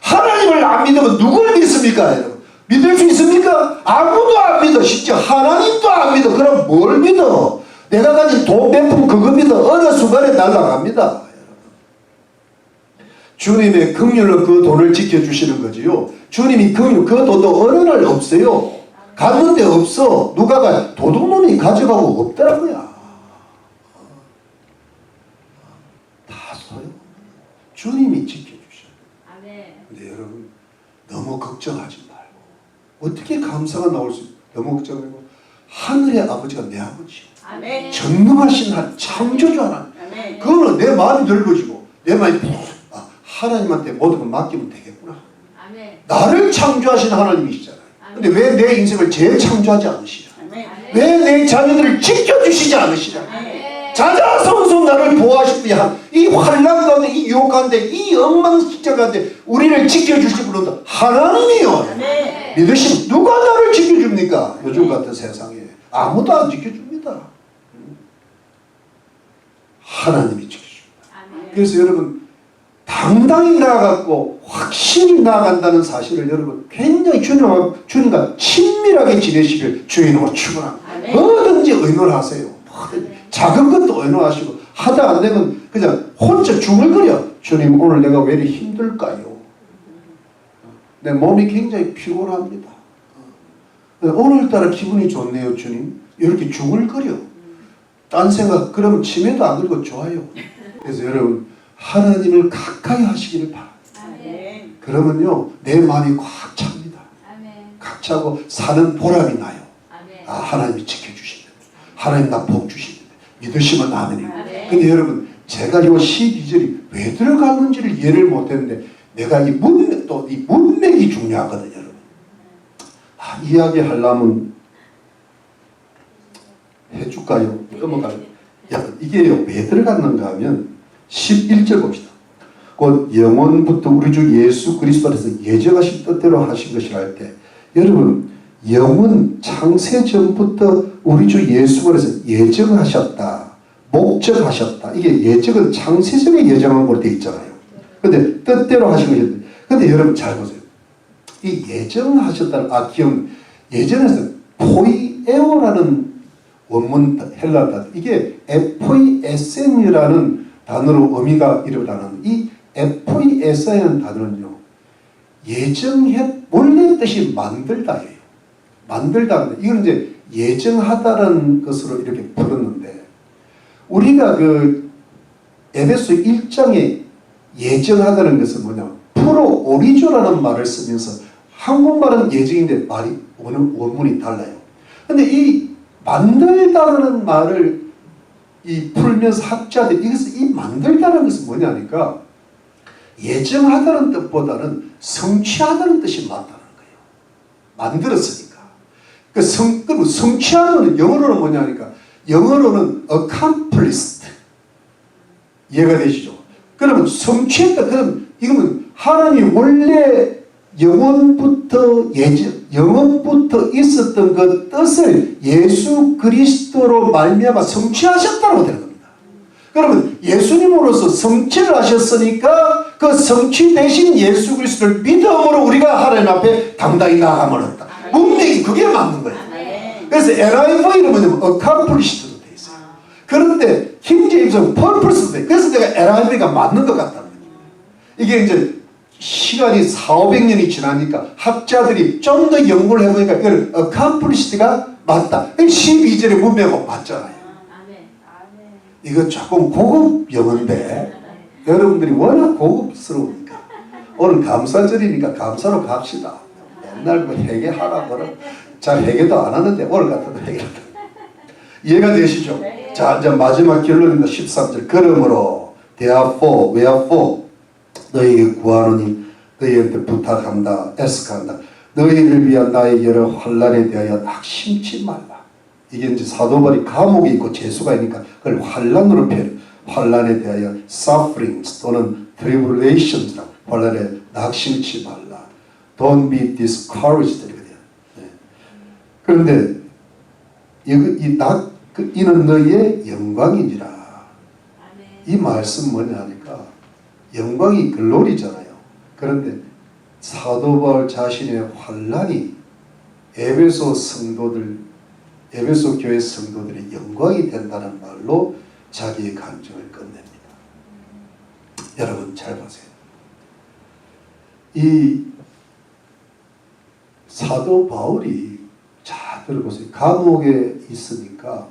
하나님을 안 믿으면 누굴 믿습니까 여러분? 믿을 수 있습니까? 아무도 안 믿어. 심지어 하나님도 안 믿어. 그럼 뭘 믿어? 내가 가진 돈 백품 그거 믿어. 어느 순간에 날아갑니다. 주님의 긍휼로 그 돈을 지켜주시는 거지요. 주님이 긍휼 그 돈도 어느 날 없어요. 갔는데 없어. 누가 도둑놈이 가져가고 없더라고요. 다 소용. 주님이 지켜주셔. 근데 여러분 너무 걱정하지 말고 어떻게 감사가 나올 수 있어요? 너무 걱정하고 하늘의 아버지가 내 아버지 전능하신 한 창조주 하나님 그거는 내 마음이 넓어지고 내 마음이 하나님한테 모든 걸 맡기면 되겠구나. 나를 창조하신 하나님이시잖아요. 근데 왜 내 인생을 재창조하지 않으시냐? 왜 내 자녀들을 지켜주시지 않으시냐? 자자손손 나를 보호하실 분이 이 환난 가운데 이 유혹 가운데 이 엉망진창 가운데 우리를 지켜주실 분은 하나님이요. 믿으시면 누가 나를 지켜줍니까? 요즘 같은 세상에 아무도 안 지켜줍니다. 하나님이 지켜줍니다. 그래서 여러분 당당히 나아갔고 확실히 나아간다는 사실을 여러분 굉장히 주님과 친밀하게 지내시길 주의 이름으로 축원합니다. 뭐든지 의논하세요. 작은 것도 의논하시고 하다 안 되면 그냥 혼자 중얼거려. 주님 오늘 내가 왜 이렇게 힘들까요? 내 몸이 굉장히 피곤합니다. 오늘따라 기분이 좋네요 주님. 이렇게 중얼거려. 딴 생각 그러면 치매도 안 들고 좋아요. 그래서 여러분 하나님을 가까이 하시기를 바랍니다. 그러면요 내 마음이 꽉 찹니다. 꽉 차고 사는 보람이 나요. 아 하나님이 지켜주시는데 하나님 나 복 주시는데 믿으시면 아멘입니다. 근데 여러분 제가 이 12절이 왜 들어갔는지를 이해를 못했는데 내가 이 문맥이 중요하거든요 여러분. 이야기하려면 해줄까요? 넘어가요. 이게요 왜 들어갔는가 하면 11절 봅시다. 곧 영원부터 우리 주 예수 그리스도 안에서 예정하신 뜻대로 하신 것이라 할 때 여러분 영원 창세 전부터 우리 주 예수 안에서 예정하셨다. 목적하셨다. 이게 예정은 창세전에 예정한 걸로 되어 있잖아요. 근데 뜻대로 하신 것인데 근데 여러분 잘 보세요. 이 예정하셨다는 예전에서 포이에오라는 원문 헬라 단어 이게 에포이에센이라는 단어로 의미가 일어나는 이 에포이에센이라는 단어는요 원래 뜻이 만들다예요. 만들다. 이건 이제 예정하다는 것으로 이렇게 풀었는데 우리가 그 에베소 1장에 예정하다는 것은 뭐냐 프로오리조라는 말을 쓰면서 한국말은 예정인데 말이 원문이 달라요. 근데 이 만들다라는 말을 풀면서 학자들이 이 만들다라는 것은 뭐냐니까 예정하다는 뜻보다는 성취하다는 뜻이 맞다는 거예요. 만들었으니까. 그럼 성취하다는 영어로는 뭐냐니까 영어로는 accomplished 이해가 되시죠? 그러면 성취했다. 그럼 이거는 하나님 원래 영원부터 있었던 그 뜻을 예수 그리스도로 말미암아 성취하셨다고 되는 겁니다. 그러면 예수님으로서 성취를 하셨으니까 그 성취 되신 예수 그리스도를 믿음으로 우리가 하나님 앞에 당당히 나아가면 없다. 분명히 그게 맞는 거예요. 그래서 LIV는 뭐냐면 accomplished로 되어 있어요. 그런데 킹제임스는 purpose로 되어 있어요. 그래서 내가 LIV가 맞는 것 같다는 거예요. 이게 이제 시간이 400~500년이 지나니까 학자들이 좀 더 연구를 해보니까 이걸 accomplished가 맞다. 12절의 문맥하고 맞잖아요. 이거 조금 고급 영어인데 여러분들이 워낙 고급스러우니까 오늘 감사절이니까 감사로 갑시다. 맨날 뭐 회개하라 그러 잘 회개도 안 하는데 오늘 같아도 회개한다. 이해가 되시죠? 자, 이제 마지막 결론입니다. 13절. 그러므로 wherefore 너희에게 구하노니 너희한테 부탁한다. 애석한다. 너희를 위한 나의 여러 환난에 대하여 낙심치 말라. 이게 이제 사도 바울이 감옥에 있고 재수가 있으니까 그걸 환난으로 표현해. 환난에 대하여 sufferings 또는 tribulations라고 환난에 낙심치 말라. Don't be discouraged. 네. 그런데 이는 너희의 영광이니라. 이 말씀 뭐냐 하니까 영광이 글로리잖아요. 그런데 사도 바울 자신의 환난이 에베소 교회 성도들의 영광이 된다는 말로 자기의 감정을 끝냅니다. 여러분 잘 보세요. 이 사도 바울이 잘 들어보세요. 감옥에 있으니까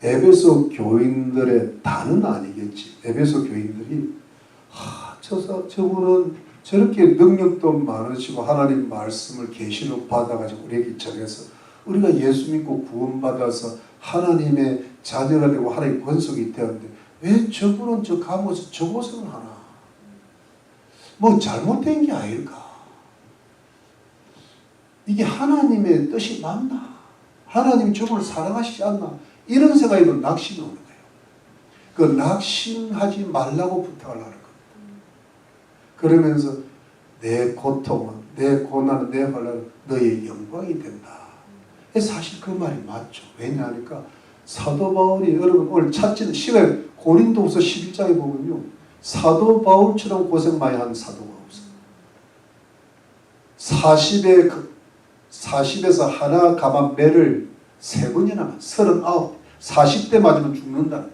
에베소 교인들의 다는 아니겠지. 에베소 교인들이 저분은 저렇게 능력도 많으시고 하나님 말씀을 계시로 받아가지고 우리에게 전해서 우리가 예수 믿고 구원받아서 하나님의 자녀가 되고 하나님의 권속이 되었는데 왜 저분은 저 감옥에서 저 고생을 하나? 뭐 잘못된 게 아닐까? 이게 하나님의 뜻이 맞나? 하나님이 저분을 사랑하시지 않나? 이런 생각에도 낙심이 오는 거예요. 그 낙심하지 말라고 부탁을 하는 겁니다. 그러면서 내 고통은, 내 고난은, 내 환난은 너의 영광이 된다. 사실 그 말이 맞죠. 왜냐하니까 사도 바울이 여러분 오늘 찾지는 시간 고린도후서 11장에 보면요. 사도 바울처럼 고생 많이 한 사도가 없어요. 40에서 하나 감한 매를 3번이나 39, 40대 맞으면 죽는다.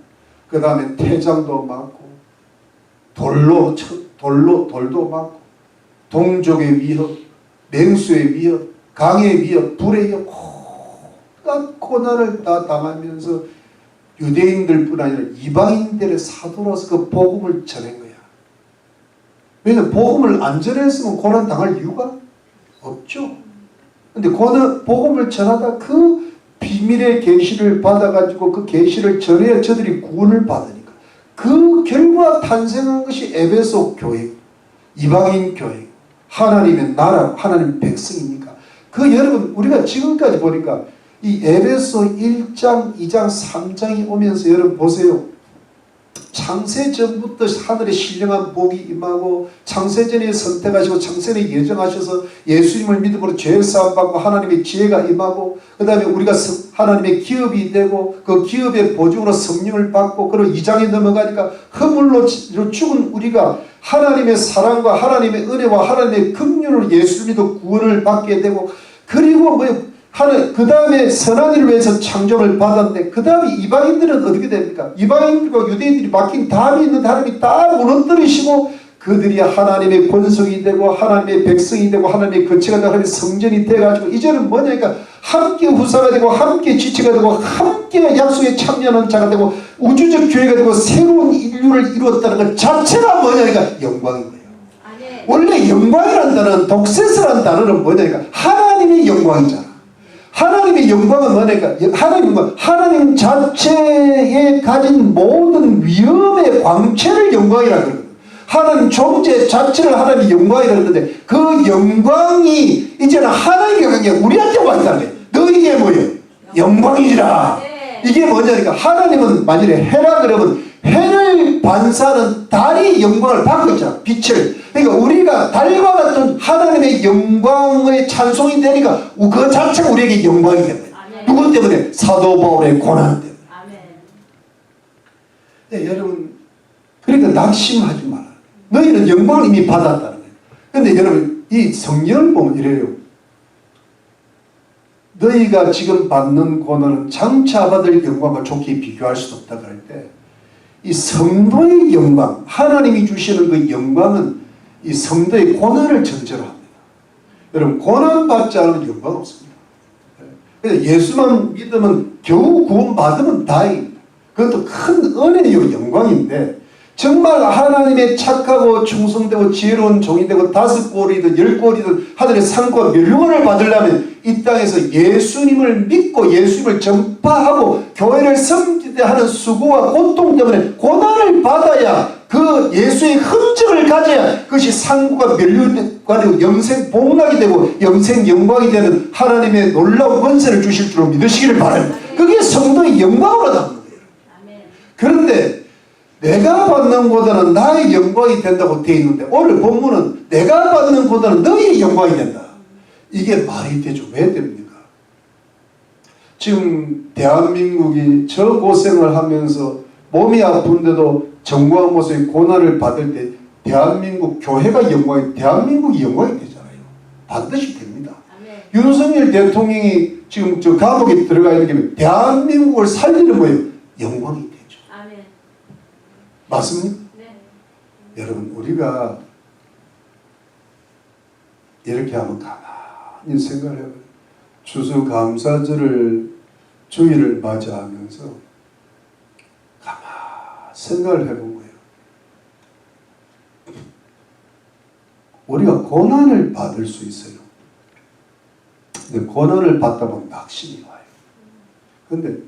그 다음에 태장도 맞고 돌도 맞고 동족의 위협, 맹수의 위협, 강의 위협, 불의 위협, 온갖 고난을 다 당하면서 유대인들뿐 아니라 이방인들의 사도로서 그 복음을 전한 거야. 왜냐하면 복음을 안 전했으면 고난 당할 이유가 없죠. 근데 복음을 전하다 그 비밀의 계시를 받아가지고 그 계시를 전해야 저들이 구원을 받으니까 그 결과 탄생한 것이 에베소 교회, 이방인 교회, 하나님의 나라, 하나님의 백성이니까 그 여러분 우리가 지금까지 보니까 이 에베소 1장, 2장, 3장이 오면서 여러분 보세요. 창세전부터 하늘에 신령한 복이 임하고 창세전에 선택하시고 창세전에 예정하셔서 예수님을 믿음으로 죄사함 받고 하나님의 지혜가 임하고 그 다음에 우리가 하나님의 기업이 되고 그 기업의 보증으로 성령을 받고 그리고 2장에 넘어가니까 허물로 죽은 우리가 하나님의 사랑과 하나님의 은혜와 하나님의 긍휼으로 예수를 믿어 구원을 받게 되고 그리고 그 다음에 선한 일을 위해서 창조를 받았는데 그 다음에 이방인들은 어떻게 됩니까? 이방인들과 유대인들이 맡긴 답이 있는 하나님이 다 무너뜨리시고 그들이 하나님의 권속이 되고 하나님의 백성이 되고 하나님의 거처가 되고 하나님의 성전이 돼가지고 이제는 뭐냐니까 함께 후사가 되고 함께 지체가 되고 함께 약속에 참여하는 자가 되고 우주적 교회가 되고 새로운 인류를 이루었다는 것 자체가 뭐냐니까 영광인 거예요. 원래 영광이라는 단어는 독세스라는 단어는 뭐냐니까 하나님의 영광이잖아. 하나님의 영광은 뭐냐니까 하나님 자체에 가진 모든 위엄의 광채를 영광이라고 그러거든요. 하나님 존재 자체를 하나님의 영광이라고 그러는데 그 영광이 이제는 하나님께 간 게 우리한테 와 있다는 거예요. 너희에게 뭐예요? 영광이지라. 이게 뭐냐니까 하나님은 만일에 해라 그러면 해를 반사하는 달이 영광을 받고 있잖아. 빛을. 그러니까 우리가 달과 같은 하나님의 영광의 찬송이 되니까 그 자체가 우리에게 영광이 됩니다. 누구 때문에? 사도 바울의 고난 때문에. 네, 여러분, 그러니까 낙심하지 마라. 너희는 영광을 이미 받았다는 거예요. 근데 여러분, 이 성경을 보면 이래요. 너희가 지금 받는 고난은 장차 받을 영광과 좋게 비교할 수 없다 그럴 때, 이 성도의 영광, 하나님이 주시는 그 영광은 이 성도의 고난을 전제로 합니다. 여러분, 고난 받지 않으면 영광 없습니다. 그래서 예수만 믿으면 겨우 구원받으면 다행입니다. 그것도 큰 은혜요, 영광인데, 정말 하나님의 착하고 충성되고 지혜로운 종이 되고 5골이든 10골이든 하늘의 상과 멸류관을 받으려면 이 땅에서 예수님을 믿고 예수님을 전파하고 교회를 섬기되 하는 수고와 고통 때문에 고난을 받아야 그 예수의 흔적을 가져야 그것이 상과 멸류관이 되고 영생 복락이 되고 영생 영광이 되는 하나님의 놀라운 권세를 주실 줄로 믿으시기를 바랍니다. 그게 성도의 영광으로 담는 거예요. 그런데 내가 받는 보다는 나의 영광이 된다고 되어 있는데 오늘 본문은 내가 받는 보다는 너희의 영광이 된다. 이게 말이 되죠. 왜 됩니까? 지금 대한민국이 저 고생을 하면서 몸이 아픈데도 정부와 모습의 고난을 받을 때 대한민국 교회가 대한민국이 영광이 되잖아요. 반드시 됩니다. 윤석열 대통령이 지금 저 감옥에 들어가 있는 게 대한민국을 살리는 거예요. 영광이 되죠. 맞습니까? 네. 여러분, 우리가 이렇게 한번 가만히 생각을 해봐요. 추수감사절을 주일을 맞이하면서 가만히 생각을 해본 거예요. 우리가 고난을 받을 수 있어요. 근데 고난을 받다 보면 낙심이 와요. 근데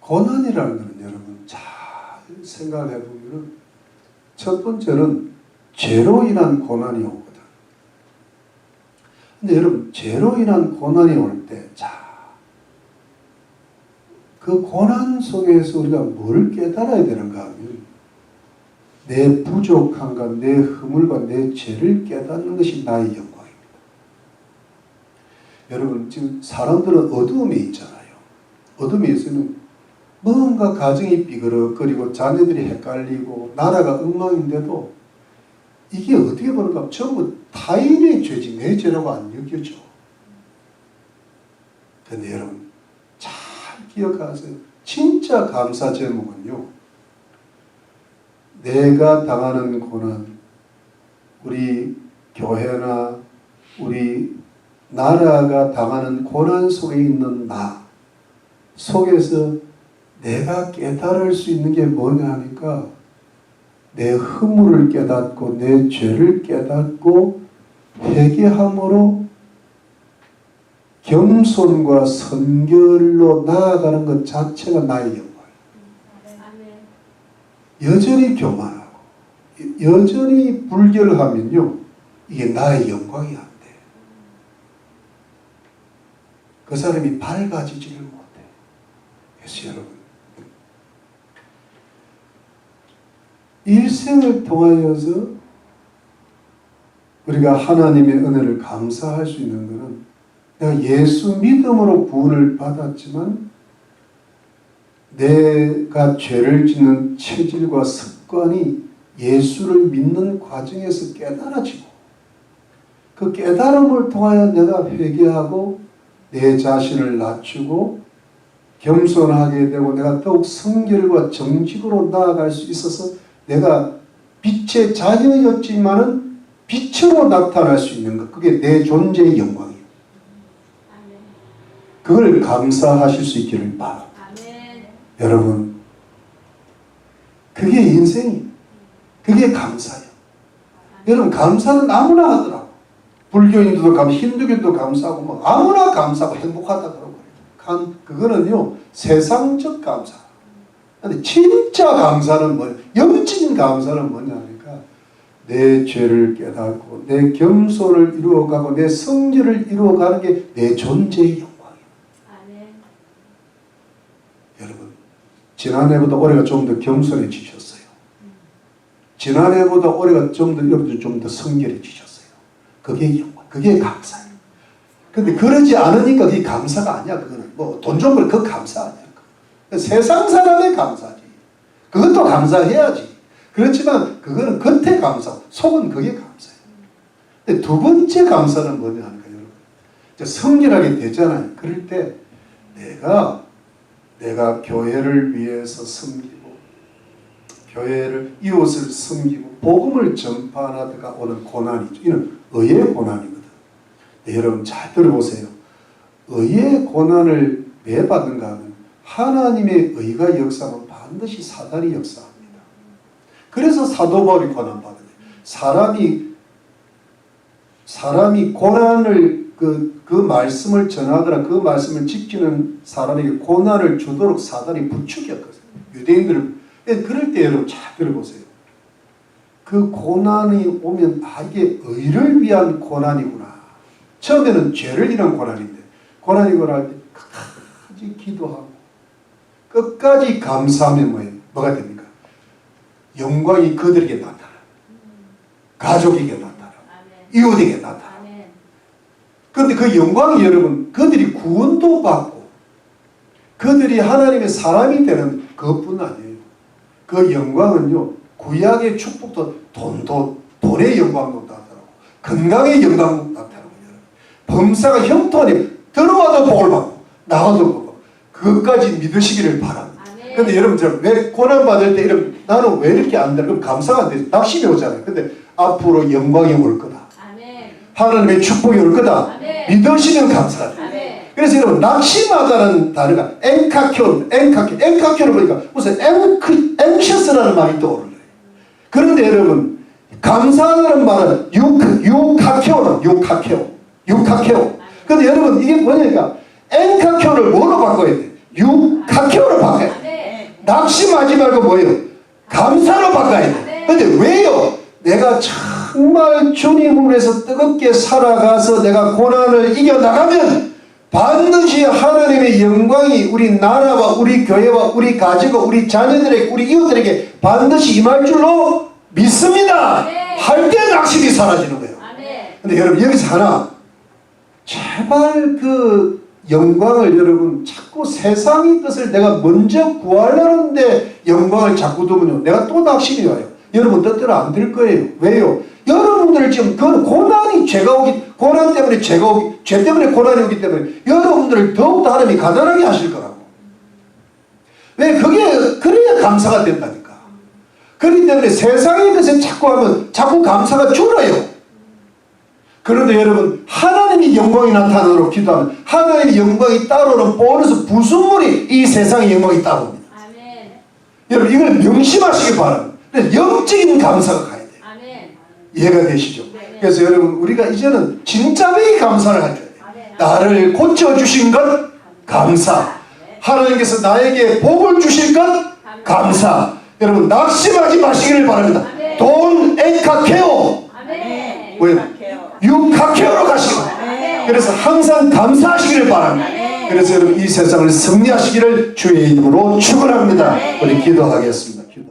고난이라는 것은 여러분 잘 생각을 해보면 첫 번째는 죄로 인한 고난이 오거든. 근데 여러분, 죄로 인한 고난이 올 때, 그 고난 속에서 우리가 뭘 깨달아야 되는가 하면 내 부족함과 내 허물과 내 죄를 깨닫는 것이 나의 영광입니다. 여러분, 지금 사람들은 어두움에 있잖아요. 어둠에 있으면 뭔가 가정이 삐그덕거리고 자녀들이 헷갈리고 나라가 엉망인데도 이게 어떻게 보는가 전부 타인의 죄지 내 죄라고 안 여겨져. 그런데 여러분 잘 기억하세요. 진짜 감사 제목은요, 내가 당하는 고난, 우리 교회나 우리 나라가 당하는 고난 속에 있는 나 속에서 내가 깨달을 수 있는 게 뭐냐 하니까 내 허물을 깨닫고 내 죄를 깨닫고 회개함으로 겸손과 선결로 나아가는 것 자체가 나의 영광이에요. 여전히 교만하고 여전히 불결하면요, 이게 나의 영광이 안 돼. 그 사람이 밝아지지를 못해. 그래서 여러분, 일생을 통하여서 우리가 하나님의 은혜를 감사할 수 있는 것은 내가 예수 믿음으로 구원을 받았지만 내가 죄를 짓는 체질과 습관이 예수를 믿는 과정에서 깨달아지고 그 깨달음을 통하여 내가 회개하고 내 자신을 낮추고 겸손하게 되고 내가 더욱 성결과 정직으로 나아갈 수 있어서 내가 빛의 자녀였지만은 빛으로 나타날 수 있는 것, 그게 내 존재의 영광이에요. 그걸 감사하실 수 있기를 바랍니다. 여러분, 그게 인생이에요. 그게 감사예요. 여러분, 감사는 아무나 하더라고. 불교인들도 감사하고 힌두교도 감사하고 뭐 아무나 감사하고 행복하다 그러고. 그거는요, 세상적 감사. 근데 진짜 감사는 뭐냐? 영적인 감사는 뭐냐 하니까 내 죄를 깨닫고 내 겸손을 이루어가고 내 성질을 이루어가는 게 내 존재의 영광이에요. 여러분, 지난해보다 올해가 좀 더 겸손해지셨어요. 지난해보다 올해가 좀 더 성결해지셨어요. 그게 영광, 그게 감사예요. 근데 그러지 않으니까 그게 감사가 아니야. 그거는 뭐 돈 좀 벌, 그거 감사 아니야. 세상 사람의 감사지. 그것도 감사해야지. 그렇지만 그거는 겉에 감사고 속은 그게 감사예요. 근데 두 번째 감사는 뭐냐 하니까 여러분, 이제 성결하게 되잖아요. 그럴 때 내가 교회를 위해서 섬기고 교회를 이웃을 섬기고 복음을 전파하다가 오는 고난이죠. 이는 의의 고난이거든. 네, 여러분 잘 들어보세요. 의의 고난을 왜 받는가 하면 하나님의 의가 역사하면 반드시 사단이 역사합니다. 그래서 사도 바울이 고난받아요. 사람이 고난을 그 말씀을 전하더라 그 말씀을 지키는 사람에게 고난을 주도록 사단이 부추겼거든요. 유대인들을. 그럴 때 여러분 잘 들어보세요. 그 고난이 오면 이게 의를 위한 고난이구나. 처음에는 죄를 위한 고난인데 고난이구나 할 때 끝까지 기도하고 끝까지 감사하면 뭐가 됩니까? 영광이 그들에게 나타나. 가족에게 나타나. 이웃에게 나타나. 그런데 그 영광이 여러분 그들이 구원도 받고 그들이 하나님의 사람이 되는 그것뿐 아니에요. 그 영광은요 구약의 축복도 돈의 영광도 나타나고 건강의 영광도 나타나고 범사가 형통하니 들어와도 복을 받고 나와도 복을 받고 그것까지 믿으시기를 바랍니다. 그런데 여러분 왜 고난받을 때 나는 왜 이렇게 안 돼? 그럼 감사가 안 되지. 낙심이 오잖아요. 근데 앞으로 영광이 올 거다. 하나님의 축복이 올 거다. 믿으시면 감사가 돼요. 그래서 여러분 낙심하다는 단어가 엔카큐를 보니까 무슨 anxious라는 말이 떠오르네요. 그런데 여러분 감사하다는 말은 유카케오. 근데 여러분 이게 뭐냐니까 엔카케오를 뭐로 바꿔야 돼? 유카케오로 바꿔야 돼. 낙심하지 말고 뭐예요? 감사로 바꿔야 돼. 근데 왜요? 내가 정말 주님을 위해서 뜨겁게 살아가서 내가 고난을 이겨나가면 반드시 하나님의 영광이 우리 나라와 우리 교회와 우리 가족과 우리 자녀들에게 우리 이웃들에게 반드시 임할 줄로 믿습니다. 할 때 낙심이 사라지는 거예요. 근데 여러분 여기서 하나 제발 그 영광을 여러분 자꾸 세상의 것을 내가 먼저 구하려는데 영광을 자꾸 두면요 내가 또 낙심이 와요. 여러분 뜻대로 안 될 거예요. 왜요? 여러분들 지금 그 고난이 고난 때문에 죄 때문에 고난이 오기 때문에 여러분들을 더욱더 하나님이 가난하게 하실 거라고. 왜? 그래야 감사가 된다니까. 그렇기 때문에 세상의 것에 자꾸 하면 자꾸 감사가 줄어요. 그런데 여러분 하나님의 영광이 나타나도록 기도하면 하나님의 영광이 따라오는 보너스 부순물이 이 세상의 영광이 따라옵니다. 여러분 이걸 명심하시기 바랍니다. 영적인 감사가 가야 돼요. 이해가 되시죠? 그래서 여러분 우리가 이제는 진짜의 감사를 해줘야 돼요. 나를 고쳐주신 것 감사. 하나님께서 나에게 복을 주실 것 감사. 여러분 낙심하지 마시기를 바랍니다. 돈 엔카케오 유카케오로 가시고 그래서 항상 감사하시기를 바랍니다. 그래서 여러분 이 세상을 승리하시기를 주의 이름으로 축원합니다. 우리 기도하겠습니다.